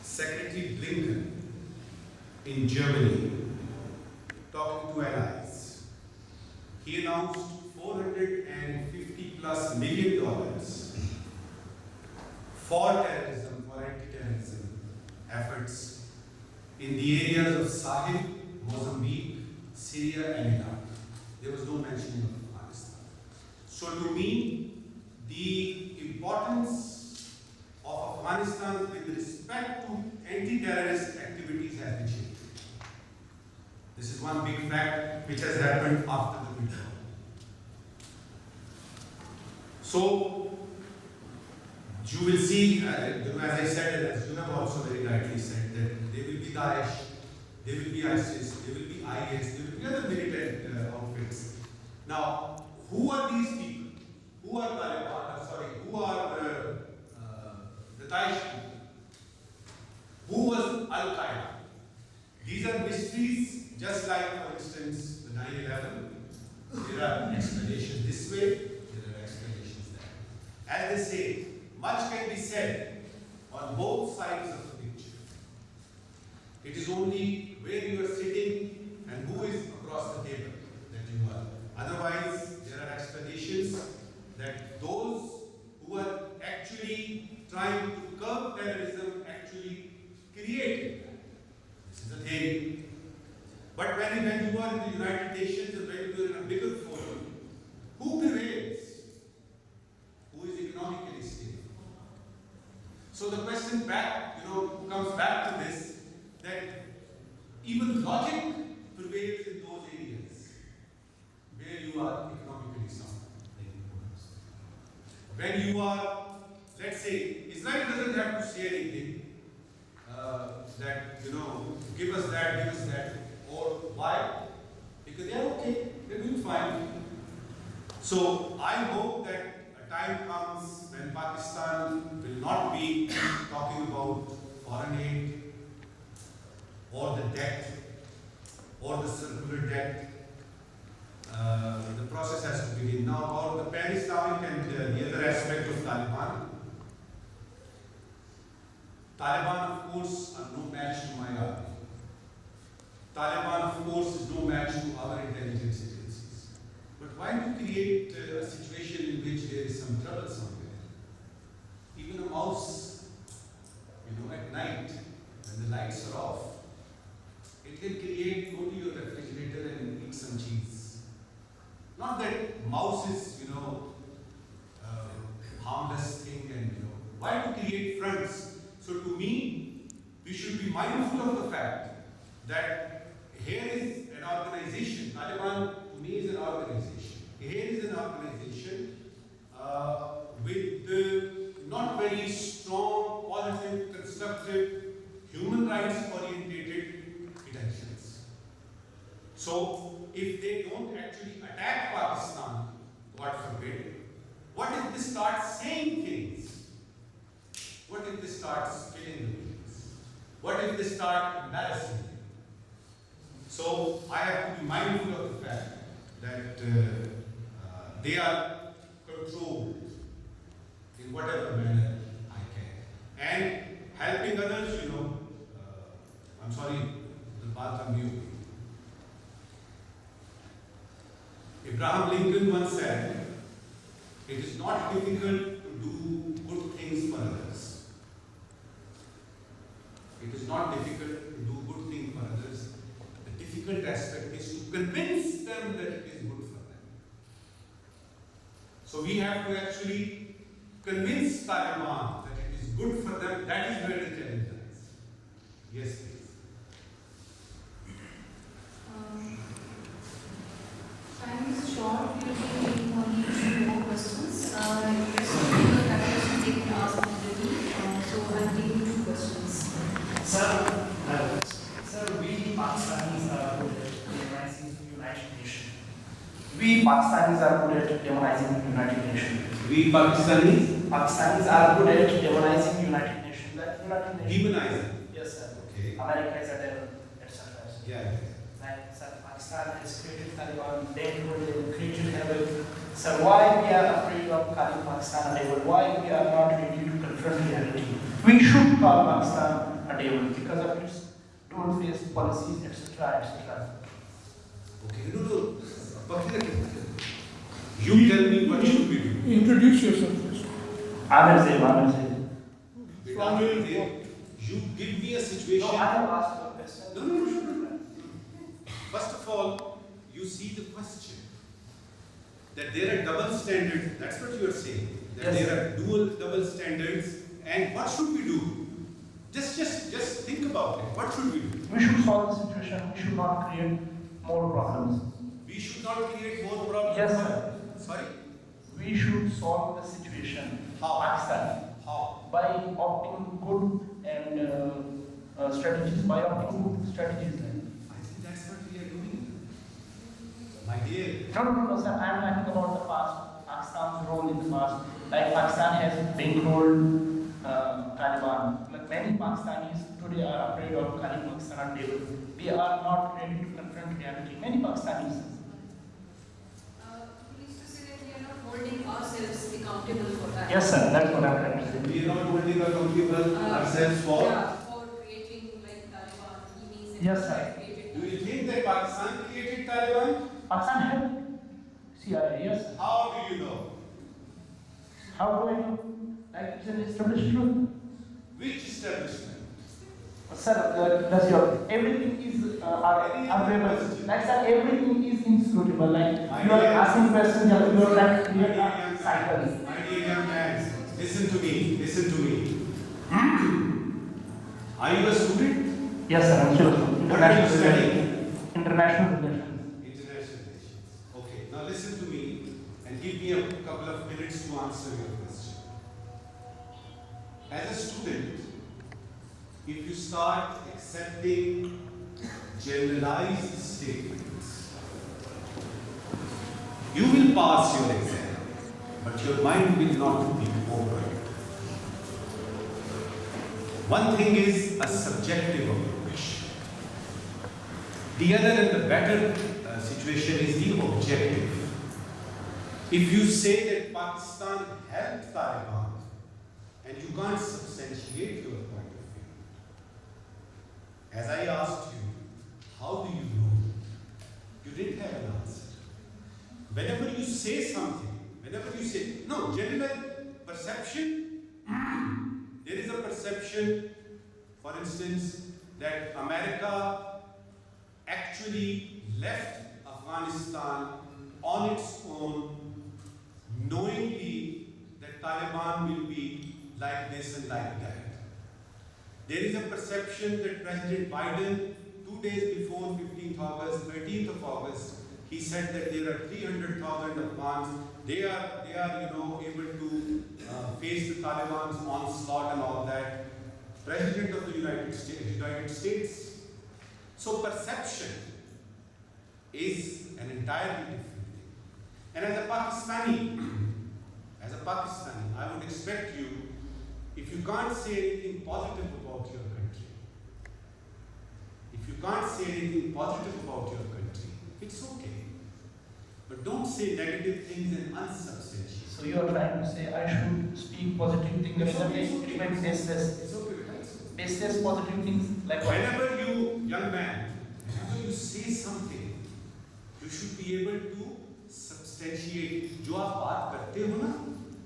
Secretary Blinken in Germany, talking to allies, he announced $450+ million for terrorism, for anti-terrorism efforts in the areas of Sahel, Mozambique, Syria, and Iraq. There was no mention of Afghanistan. So to me, the importance of Afghanistan with respect to anti-terrorist activities has been This is one big fact which has happened after the withdrawal. So, you will see, as I said, and as Junab also very rightly said, that there will be Daesh, there will be ISIS, there will be IS, there will be other militant outfits. Now, who are these people? Who are Taliban? Who are the Daesh people? Who was Al Qaeda? These are mysteries, just like, for instance, the 9/11. There are explanations this way, there are explanations that. As they say, much can be said on both sides of the picture. It is only where you are sitting and who is across the table that you are. Otherwise, there are explanations that those who are actually trying to curb terrorism actually created that. This is a theory. But when you are in the United Nations and when you are in a bigger forum, who prevails? Who is economically stable? So the question comes back to this, that even logic prevails in those areas where you are economically sound. When you are, let's say, Israel doesn't have to say anything that, give us that, or why? Because they are okay, they're doing fine. So I hope that a time comes when Pakistan will not be talking about foreign aid or the debt or the circular debt. The process has to begin. Now about the Pan-Islamic and the other aspect of Taliban. Taliban, of course, are no match to my army. Taliban, of course, is no match to our intelligence agencies. But why do you create a situation in which there is some trouble somewhere? Even a mouse, at night, when the lights are off, it can go to your refrigerator and eat some cheese. Not that mouse is, harmless thing and, why to create fronts? So to me, we should be mindful of the fact that here is an organization, Taliban to me is an organization. Here is an organization with not very strong, positive, constructive, human rights orientated intentions. So if they don't actually attack Pakistan, God forbid, what if they start saying things? What if they start spilling the beans? What if they start embarrassing them? So I have to be mindful of the fact that they are controlled in whatever manner I can. And helping others, I'm sorry, the bathroom view. Abraham Lincoln once said, it is not difficult to do good things for others. It is not difficult to do good things for others. The difficult aspect is to convince them that it is good for them. So we have to actually convince Taliban that it is good for them. That is where the challenge lies. Yes, please. Time is short. We will be taking only 2 more questions. That question they can ask already. So I'm taking 2 questions. Sir, we Pakistanis are good at demonizing United Nations. We Pakistanis are good at demonizing United Nations. We Pakistanis are good at demonizing United Nations. Like United Nations. Demonizing? Yes, sir. Okay. America is a devil, etc. Yeah. Like, sir, Pakistan has created Taliban, they created havoc. Sir, why we are afraid of calling Pakistan a devil? Why we are not ready to confront reality? We should call Pakistan a devil because of its don't-face policies, etc., etc. Okay, no. You tell me what should we do. Introduce yourself first. Amir Zaid. You give me a situation. No, I have asked a question. No. First of all, you see the question. That there are double standards. That's what you are saying. That Yes. there are double standards. And what should we do? Just think about it. What should we do? We should solve the situation. We should not create more problems. We should not create more problems. Yes, sir. Sorry? We should solve the situation. How? Pakistan. How? By opting good and strategies. By opting good strategies. I think that's what we are doing. My dear. No, sir. I am talking about the past. Pakistan's role in the past. Like Pakistan has bankrolled Taliban. Like many Pakistanis today are afraid of calling Pakistan on table. We are not ready to confront reality. Many Pakistanis. Please to say that we are not holding ourselves accountable for that. Yes, sir. That's what I'm trying to say. We are not holding accountable ourselves for. Yeah, for creating like Taliban, EVs and Yes, sir. created. Do you think that Pakistan created Taliban? Pakistan had CIA. Yes. Sir. How do you know? How do I know? Like it's an established truth. Which establishment? Sir, does your everything is available? Like sir, everything is inscrutable. Like you are asking questions, you are trying to create a cycle. My dear young man, listen to me. Listen to me. Are you a student? Yes, sir. I'm sure. What are you studying? International relations. International relations. Okay. Now listen to me and give me a couple of minutes to answer your question. As a student, if you start accepting generalized statements, you will pass your exam, but your mind will not be open. One thing is a subjective approach. The other and the better situation is the objective. If you say that Pakistan helped Taliban and you can't substantiate your point of view, as I asked you, how do you know? You didn't have an answer. Whenever you say something, no, general perception, there is a perception, for instance, that America actually left Afghanistan on its own, knowingly that Taliban will be like this and like that. There is a perception that President Biden, 2 days before 15th August, 13th of August, he said that there are 300,000 Afghans. They are able to face the Taliban's onslaught and all that. President of the United States. So perception is an entirely different thing. And as a Pakistani, I would expect you, if you can't say anything positive about your country, it's okay. But don't say negative things and unsubstantiated. So you are trying to say I should speak positive things It's and okay. baseless positive things like what? Whenever you say something, you should be able to substantiate. जो आप बात करते हो ना,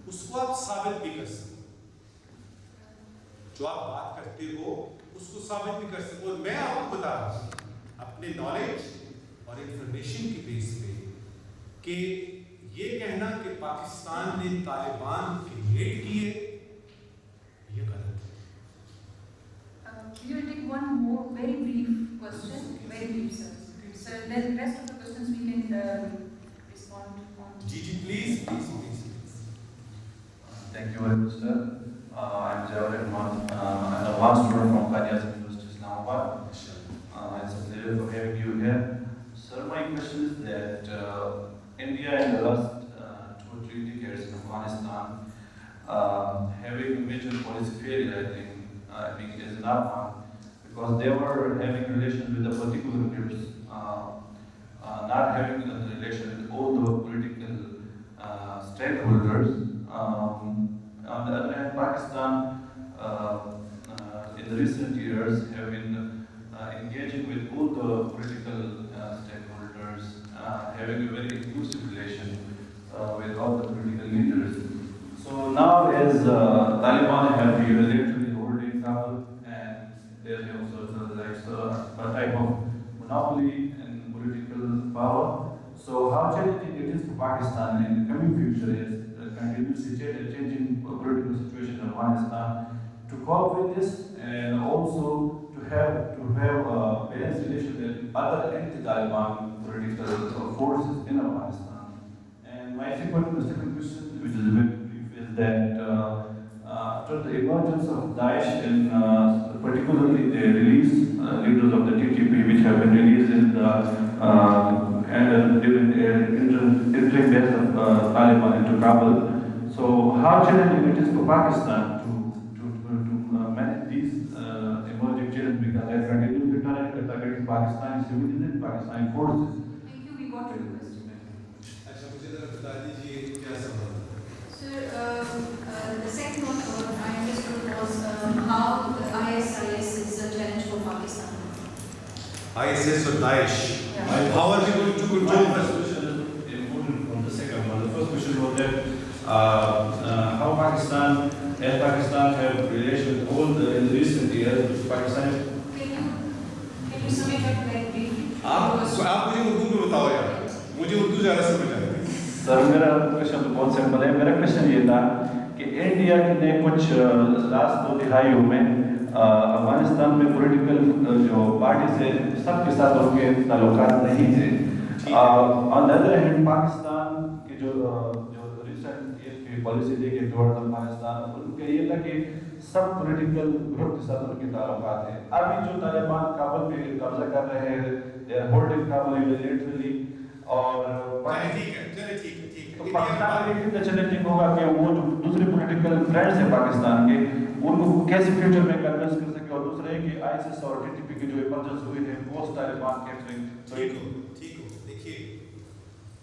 उसको आप साबित भी कर सकते हो। और मैं आपको बता रहा हूँ अपने नॉलेज और इंफॉर्मेशन की बेस पे कि ये कहना कि पाकिस्तान ने तालिबान क्रिएट किए, ये गलत है। We will take one more very brief question, very brief, sir. So then the rest of the questions we can respond on. Gigi, please. Thank you very much, sir. I'm Jawahar Rahman. I'm a law student from Qadias University, Islamabad. It's a pleasure for having you here. Sir, my question is that India in the last 2 or 3 decades in Afghanistan, having a major policy failure, I think it is not one, because they were having relations with the particular groups, not having a relation with all the political stakeholders. On the other hand, Pakistan in the recent years have been engaging with all the political stakeholders, having a very inclusive relation with all the political leaders. So now as Taliban have unilaterally holding Kabul, and there is also a type of monopoly in political power. So how challenging it is for Pakistan in the coming future is continuously changing political situation in Afghanistan to cope with this, and also to have a balanced relation with other anti-Taliban political forces in Afghanistan. And my second question, which is very brief, is that after the emergence of Daesh, and particularly the release leaders of the TTP, which have been released in during the entering days of Taliban into Kabul. So how challenging it is for Pakistan to manage these emerging challenges, because as continues to return targeting Pakistani civilians and Pakistani forces. Thank you, we got your question. अच्छा मुझे जरा बता दीजिए क्या सवाल है? Sir, the second one I understood was how the ISIS is a challenge for Pakistan. ISIS or Daesh. Yeah. How are we going to control My this? first question is important from the second one. The first question was that how Pakistan have relation with all the in recent years with Pakistan. Can you sum it up like briefly? आप मुझे उर्दू में बताओ यार, मुझे उर्दू ज़्यादा समझ आता है। सर मेरा क्वेश्चन तो बहुत सिंपल है। मेरा क्वेश्चन ये था कि इंडिया ने कुछ लास्ट 2 दिहाइयों में अफगानिस्तान में पॉलिटिकल जो पार्टी से सबके साथ उनके ताल्लुकात नहीं थे। On the other hand Pakistan के जो रिसेंट ये पॉलिसी देखिए टुवर्ड्स अफगानिस्तान, उनका ये था कि सब पॉलिटिकल ग्रुप के साथ उनके ताल्लुकात हैं। अभी जो तालिबान काबुल पे कब्जा कर रहे हैं, they are holding Kabul unilaterally, और तो पाकिस्तान के लिए कितना चैलेंजिंग होगा कि वो जो दूसरे पॉलिटिकल फ्रेंड्स हैं पाकिस्तान के, उनको कैसे फ्यूचर में कन्विंस कर सके। और दूसरा है कि आईएसआईएस और टीटीपी की जो इमरजेंस हुई है पोस्ट तालिबान कैप्चरिंग। ठीक हो। देखिए,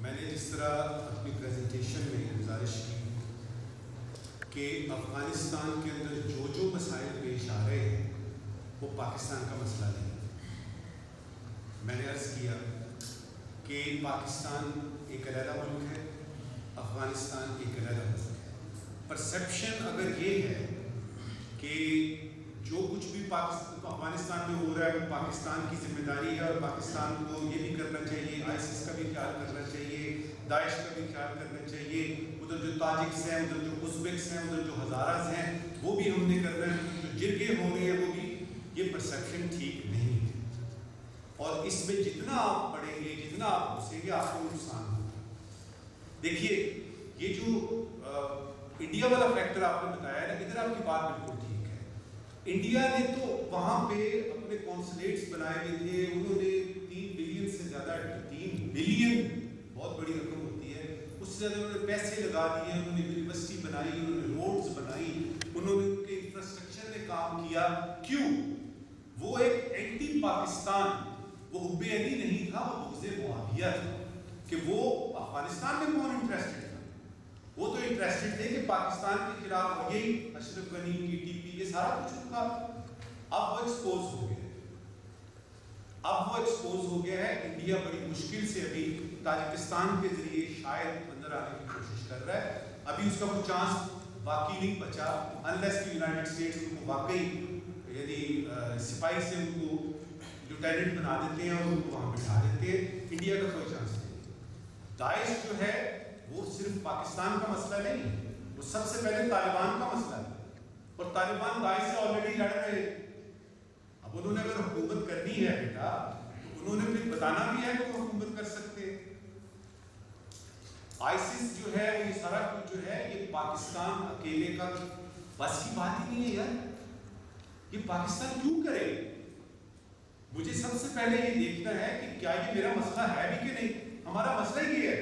मैंने जिस तरह अपनी प्रेजेंटेशन में गुजारिश की कि अफगानिस्तान के अंदर जो मसाइल पेश आ रहे हैं वो पाकिस्तान का मसला नहीं। मैंने अर्ज़ किया कि पाकिस्तान एक अलग मुल्क है, अफगानिस्तान एक अलग मुल्क है। परसेप्शन अगर ये है कि जो कुछ भी अफगानिस्तान में हो रहा है वो पाकिस्तान की जिम्मेदारी है और पाकिस्तान को ये भी करना चाहिए, आईएसआईएस का भी ख्याल करना चाहिए, दाइश का भी ख्याल करना चाहिए, उधर जो ताजिक्स हैं, उधर जो उज़्बेक्स हैं, उधर जो हज़ारास हैं वो भी हमने करना है, जो जिरगे हो रहे हैं वो भी, ये परसेप्शन ठीक नहीं है। और इसमें जितना आप पढ़ेंगे, जितना आप घुसेंगे, आपको नुकसान होगा। देखिए, ये जो इंडिया वाला फैक्टर आपने बताया ना, इधर आपकी बात बिल्कुल ठीक है। इंडिया ने तो वहाँ पे अपने कॉन्सुलेट्स बनाए हुए थे, उन्होंने 3 बिलियन से ज़्यादा, 3 बिलियन बहुत बड़ी रकम होती है, उससे ज़्यादा उन्होंने पैसे लगा दिए, उन्होंने यूनिवर्सिटी बनाई, उन्होंने रोड्स बनाई, उन्होंने उनके इंफ्रास्ट्रक्चर में काम किया। क्यों? वो एक एंटी पाकिस्तान, वो हुब्बे अली नहीं था, वो बुग़्ज़े मुआविया था कि वो अफगानिस्तान में कौन इंटरेस्टेड था। वो तो इंटरेस्टेड थे कि पाकिस्तान के खिलाफ यही अशरफ गनी, टीटीपी, ये सारा कुछ उनका। अब वो एक्सपोज हो गया है। इंडिया बड़ी मुश्किल से अभी ताजिकिस्तान के जरिए शायद अंदर आने की कोशिश कर रहा है। अभी उसका कोई चांस बाकी नहीं बचा, अनलेस कि यूनाइटेड स्टेट्स उनको वाकई यदि सिपाही से उनको लिeutenant बना देते हैं और उनको वहाँ बिठा देते हैं, इंडिया का कोई चांस नहीं। दाइश जो है वो सिर्फ पाकिस्तान का मसला नहीं है, वो सबसे पहले तालिबान का मसला है, और तालिबान दाइश से ऑलरेडी लड़ रहे हैं। अब उन्होंने अगर हुकूमत करनी है बेटा, तो उन्होंने फिर बताना भी है कि वो हुकूमत कर सकते हैं। आईसिस जो है, ये सारा कुछ जो है, ये पाकिस्तान अकेले का बस की बात ही नहीं है यार। ये पाकिस्तान क्यों करे? मुझे सबसे पहले ये देखना है कि क्या ये मेरा मसला है भी कि नहीं। हमारा मसला ये है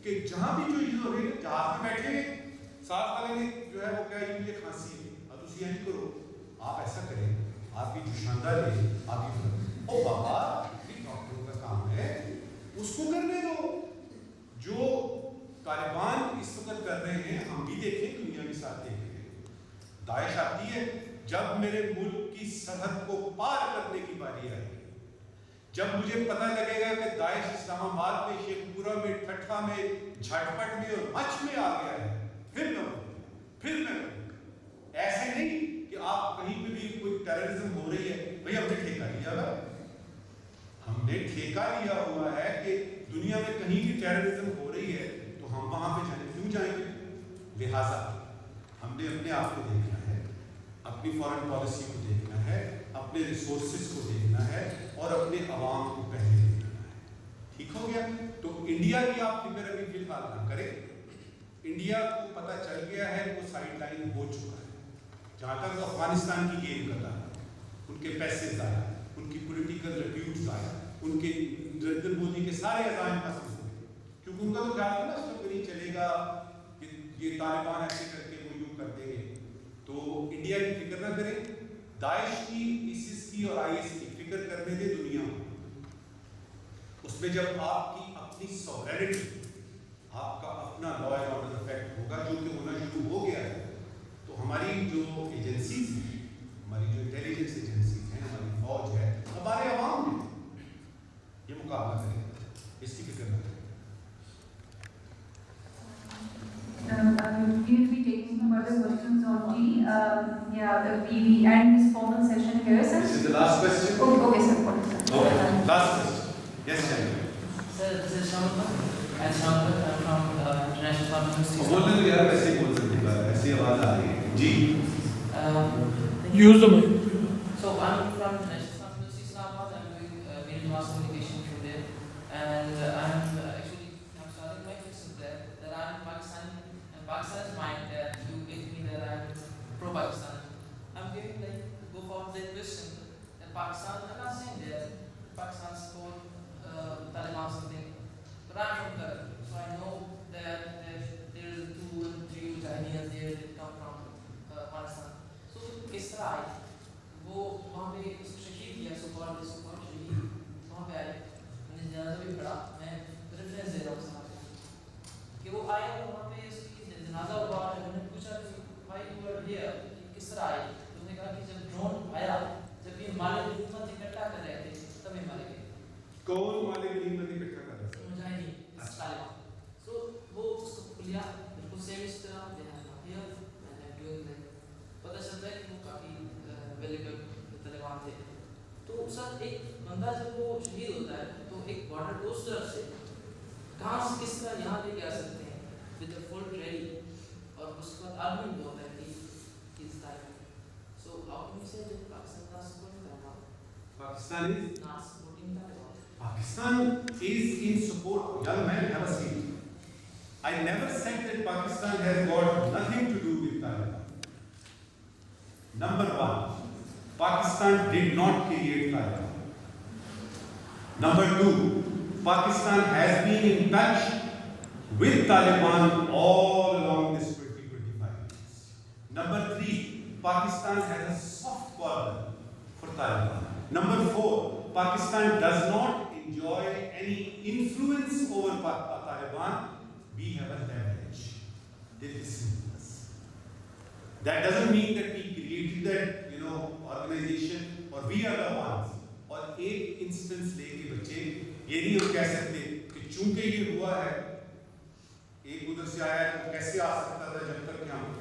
कि जहां भी जो चीज हो रही है, जहाज में बैठे साथ वाले ने जो है वो क्या, ये मुझे खांसी है, अब तुम यही करो, आप ऐसा करें, आपकी जो शानदार है आपकी, ओ बाबा ये डॉक्टरों का काम है, उसको करने दो। जो तालिबान इस वक्त कर रहे हैं, हम भी देखें, दुनिया के साथ देख रहे हैं। दाइश आती है, जब मेरे मुल्क की सरहद को पार करने की बारी आएगी, जब मुझे पता लगेगा कि दाइश इस्लामाबाद में, शेखपुरा में, ठट्ठा में, झटपट में और मच में आ गया है, फिर मैं ऐसे नहीं कि आप कहीं पे भी कोई टेररिज्म हो रही है, भाई हमने ठेका लिया हुआ, हमने ठेका लिया हुआ है कि दुनिया में कहीं भी टेररिज्म हो रही है तो हम वहां पे क्यों जाएंगे। लिहाजा हमने अपने आप को देखना है اپنی فارن پالیسی کو دیکھنا ہے, اپنے ریسورسز کو دیکھنا ہے اور اپنے عوام کو پہلے دیکھنا ہے. ٹھیک ہو گیا؟ تو انڈیا کی آپ فکر ابھی فی الحال نہ کریں. انڈیا کو پتہ چل گیا ہے وہ سائڈ لائن ہو چکا ہے. جہاں تک افغانستان کی گیم کا تھا, ان کے پیسے ضائع, ان کی پولیٹیکل ریپیوٹ ضائع, ان کے نریندر مودی کے سارے عزائم پسند ہوئے, کیونکہ ان کا تو خیال تھا نا اس میں نہیں چلے گا کہ یہ طالبان ایسے کر کے وہ یوں کر دیں گے. تو انڈیا کی فکر نہ کریں, داعش کی, ISIS کی اور IS کی فکر کرنے دے دنیا کو. اس میں جب آپ کی اپنی سوورینٹی, آپ کا اپنا لا اینڈ آرڈر افیکٹ ہوگا, جو کہ ہونا شروع ہو گیا ہے, تو ہماری جو ایجنسیز ہیں, ہماری جو انٹیلیجنس ایجنسیز ہیں, ہماری فوج ہے, ہمارے عوام نے یہ مقابلہ کریں. اس کی فکر نہ کریں. We will be taking some further questions on the, we end this formal session here, sir. This is the last question. Okay, sir. Okay, last question. Yes, sir. Sir, this is Shankar. And Shankar, I'm from International Farming Institute. بولنے تو یار ایسے ہی بول سکتے ہیں, ایسی آواز آ رہی ہے جی. Use the mic. So I'm from International Farming Institute Islamabad. I'm doing media mass communication from there, and I'm starting my thesis there. That I'm Pakistan, and Pakistan is mine. That you give me that I'm pro-Pakistan. I'm giving go for that question that Pakistan. I'm not saying that Pakistan support Taliban something, but I'm from there, so I know that there's 2 and 3 ideas there that come from Pakistan. So किस तरह आए वो वहाँ पे शहीद किया सुपौल शहीद वहाँ पे आए, मैंने जनाजा भी पढ़ा, मैं रेफरेंस दे रहा हूँ साहब कि वो आए और वहाँ पे उसकी जनाजा हुआ. मैंने पूछा कि भाई यू आर हियर, किस तरह आए? तो उसने कहा कि जब ड्रोन आया, जब ये मालिक हुकूमत इकट्ठा कर रहे थे तब ये मारे गए. कौन मालिक नीमत इकट्ठा कर रहा है? मुजाहिदीन तालिबान. So वो उसको लिया बिल्कुल सेम इस तरह देना हियर मैंने डूइंग दैट. पता चलता है कि वो काफ़ी वेलेबल तालिबान थे. तो सर एक बंदा जब वो शहीद होता है तो एक बॉर्डर को उस तरफ से कहाँ से किस तरह यहाँ लेके आ सकते हैं विद द फुल रेडी, और उसके बाद आर्मी बोलता है कि इस time. So how can you say that Pakistan not supporting Taliban? Pakistan is not supporting Taliban. Pakistan is in support. Young man, have a seat. I never said that Pakistan has got nothing to do with Taliban. Number one, Pakistan did not create Taliban. Number two, Pakistan has been in touch with Taliban all along this 20-25 years. Number three, Pakistan has a soft corner for Taliban. Number four, Pakistan does not enjoy any influence over Taliban. We have a leverage. They listen to us. That doesn't mean that we created that, organization or we are the ones. اور ایک instance لے کے بچے یہ نہیں ہم کہہ سکتے کہ چونکہ یہ ہوا ہے, ایک ادھر سے آیا ہے تو کیسے آ سکتا تھا جب تک کہ ہم,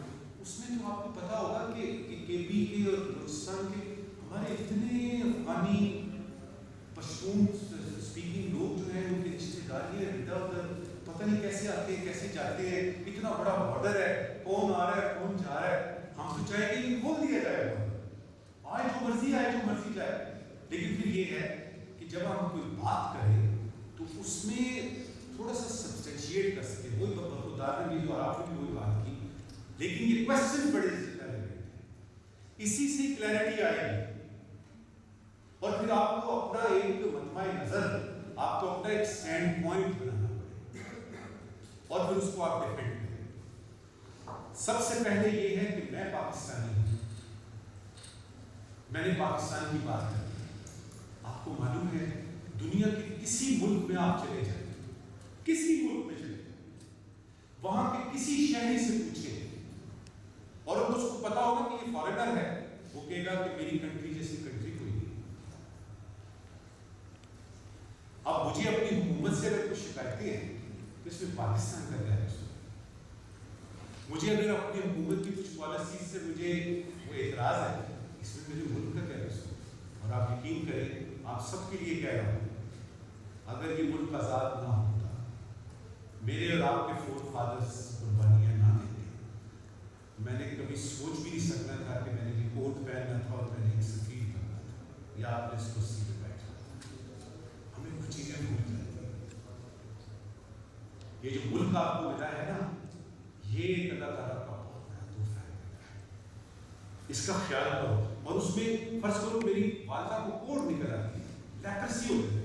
اس میں تو آپ کو پتا ہوگا کہ KP کے اور بلوچستان کے ہمارے اتنے افغانی پشتون اسپیکنگ لوگ جو ہیں ان کے رشتے داری ہیں ادھر ادھر, پتہ نہیں کیسے آتے ہیں کیسے جاتے ہیں, اتنا بڑا بارڈر ہے, کون آ رہا ہے کون جا رہا ہے, ہم تو چاہے کہ کھول دیا جائے, آئے جو مرضی آئے جو مرضی جائے. لیکن پھر یہ ہے کہ جب ہم کوئی بات کریں تو اس میں تھوڑا سا سبسٹینشیٹ کر سکیں. وہی ادارن بھی جو آپ نے بھی وہی بات کی, لیکن یہ کوشچن بڑے ریلیونٹ ہیں, اسی سے کلیئرٹی آئے گی اور پھر آپ کو اپنا ایک مجمع نظر, آپ کو اپنا ایک اسٹینڈ پوائنٹ بنانا پڑے اور پھر اس کو آپ ڈیفینڈ کریں. سب سے پہلے یہ ہے کہ میں پاکستانی ہوں, میں نے پاکستان کی بات کر. آپ کو معلوم ہے دنیا کے کسی ملک میں آپ چلے جائیں, کسی ملک میں چلے جائیں, وہاں کے کسی شہری سے پوچھیں اور اگر اس کو پتا ہوگا کہ یہ فارنر ہے, وہ کہے گا کہ میری کنٹری جیسی کنٹری کوئی نہیں. اب مجھے اپنی حکومت سے اگر کچھ شکایتیں ہیں تو اس میں پاکستان کا کیا ہے, مجھے اگر اپنی حکومت کی کچھ پالیسی سے مجھے وہ اعتراض ہے, اس میں میرے ملک کا کیا ہے. اور آپ یقین کریں, آپ سب کے لیے کہہ رہا ہوں, اگر یہ ملک آزاد نہ ہوتا, میرے اور آپ کے فور فادرز قربانیاں نہ دیتے, میں نے کبھی سوچ بھی نہیں سکتا تھا کہ میں نے कोट पहनना था और मैंने एक सफीद बनना था, या आप इस कुर्सी पे बैठना। हमें कुछ चीजें भूल जाती हैं। ये जो मुल्क आपको मिला है ना, ये अल्लाह ताला का बहुत बड़ा तोहफा है, इसका ख्याल करो। और उसमें फर्ज करो मेरी वालदा को कोड निकल आती है, लैक्रेसी हो जाती है,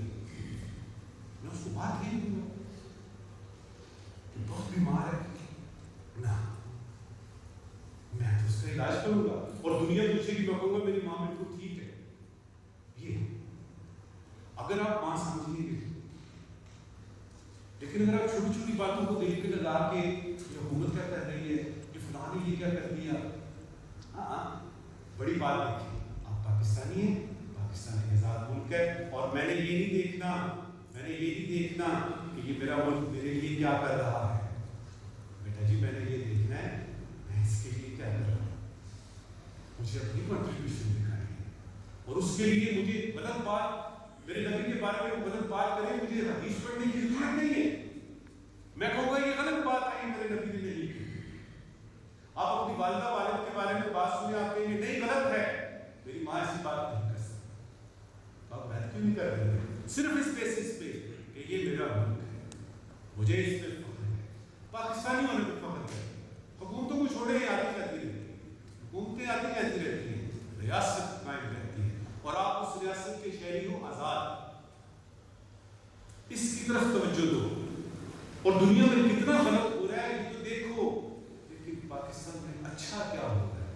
मैं उसको बात नहीं दूंगा कि बहुत बीमार है ना, मैं तो उसका इलाज करूंगा और दुनिया पूछेगी, मैं कहूंगा मेरी माँ बिल्कुल ठीक है। ये अगर आप माँ समझेंगे, लेकिन अगर आप छोटी छोटी बातों को देख कर लगा के ये हुकूमत क्या कर रही है, ये फलां ने ये क्या कर दिया, हाँ बड़ी बात देखिए, आप पाकिस्तानी हैं, पाकिस्तान एक आजाद मुल्क है, और मैंने ये नहीं देखना कि ये मेरा मुल्क मेरे लिए क्या कर रहा है। बेटा जी मैंने ये देखना है मैं इसके लिए क्या कर रहा हूँ, मुझे अपनी कंट्रीब्यूशन दिखानी है, और उसके लिए मुझे गलत बात मेरे नबी के बारे में गलत बात करें, मुझे हदीस पढ़ने की जरूरत नहीं है। मैं कहूँगा ये गलत बात है, ये मेरे नबी ने नहीं की। आप अपनी वालिदा वालिद के बारे में बात सुने, आप कहेंगे नहीं गलत है, मेरी माँ ऐसी बात नहीं कर सकती, आप बात क्यों नहीं कर रहे हैं? सिर्फ इस बेसिस पे कि ये मेरा मुल्क है, मुझे इस पे फख्र है, पाकिस्तानी होने पे फख्र है। हुकूमतों को छोड़े आती जाती रहती है, हुकूमतें आती जाती रहती हैं, रियासत कायम रहती है, और आप उस रियासत के शहरी हो आज़ाद, इसकी तरफ तवज्जो दो। और दुनिया में कितना गलत हो रहा है ये तो देखो, लेकिन पाकिस्तान में अच्छा क्या हो रहा है।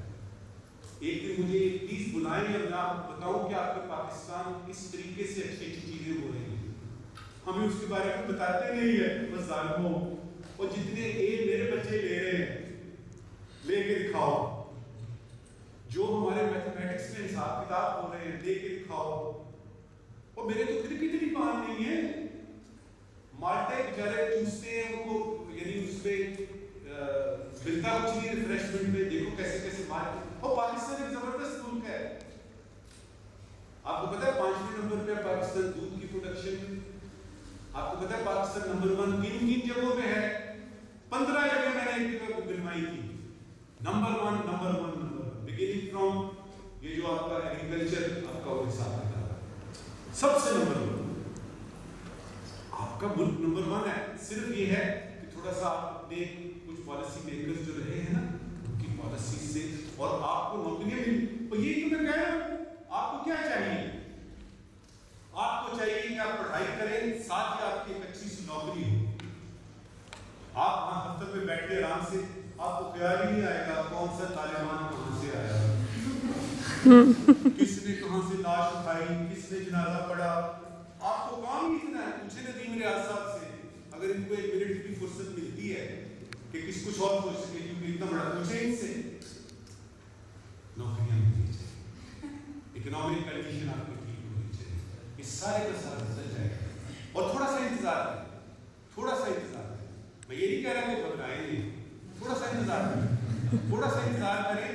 एक दिन मुझे प्लीज बुलाएं, मैं आपको बताऊं कि आपके पाकिस्तान किस तरीके से अच्छी अच्छी चीजें हो रही हैं, हमें उसके बारे में बताते नहीं है बस जालिमों। और जितने ए मेरे बच्चे ले रहे हैं लेके दिखाओ, जो हमारे मैथमेटिक्स में हिसाब किताब हो रहे हैं लेके दिखाओ। और मेरे तो क्रिकेट भी पान नहीं है, माल्टे बेचारे चूसते हैं उनको, यानी उसपे मिलता कुछ नहीं रिफ्रेशमेंट में, देखो कैसे कैसे मार। और पाकिस्तान एक जबरदस्त मुल्क है, आपको पता है 5वें नंबर पे पाकिस्तान दूध की प्रोडक्शन, आपको पता है पाकिस्तान नंबर 1 किन जगहों पे है, 15 जगह मैंने एक जगह गिनवाई थी, नंबर 1 बिगिनिंग फ्रॉम ये जो आपका एग्रीकल्चर आपका वो हिसाब किताब सबसे नंबर 1, आपका मुल्क नंबर 1 है। सिर्फ ये है कि थोड़ा सा आपने कुछ पॉलिसी मेकर्स जो रहे हैं ना, उनकी पॉलिसी से और आपको नौकरियां मिली। और ये तो मैं कह रहा हूं, आपको क्या चाहिए? आपको चाहिए कि आप पढ़ाई करें, साथ ही आपकी एक अच्छी सी नौकरी हो। आप वहां दफ्तर में बैठे आराम से, आपको ख्याल ही नहीं आएगा कौन सा तालिबान कहां से आया, किसने कहां से लाश उठाई, किसने जनाजा पढ़ा। आपको काम ही इतना है, पूछे नदीम रियाज साहब से, अगर इनको 1 मिनट की फुर्सत मिलती है कि किस कुछ और सोच सके, क्योंकि इतना बड़ा पूछे इनसे। नौकरियां मिलनी चाहिए, इकोनॉमिक कंडीशन आपकी ठीक होनी चाहिए, ये सारे का सारा चल जाएगा। और थोड़ा सा इंतजार करें, थोड़ा सा इंतजार करें। मैं ये नहीं कह रहा कि घबराएं नहीं, थोड़ा सा इंतजार करें, थोड़ा सा इंतजार करें।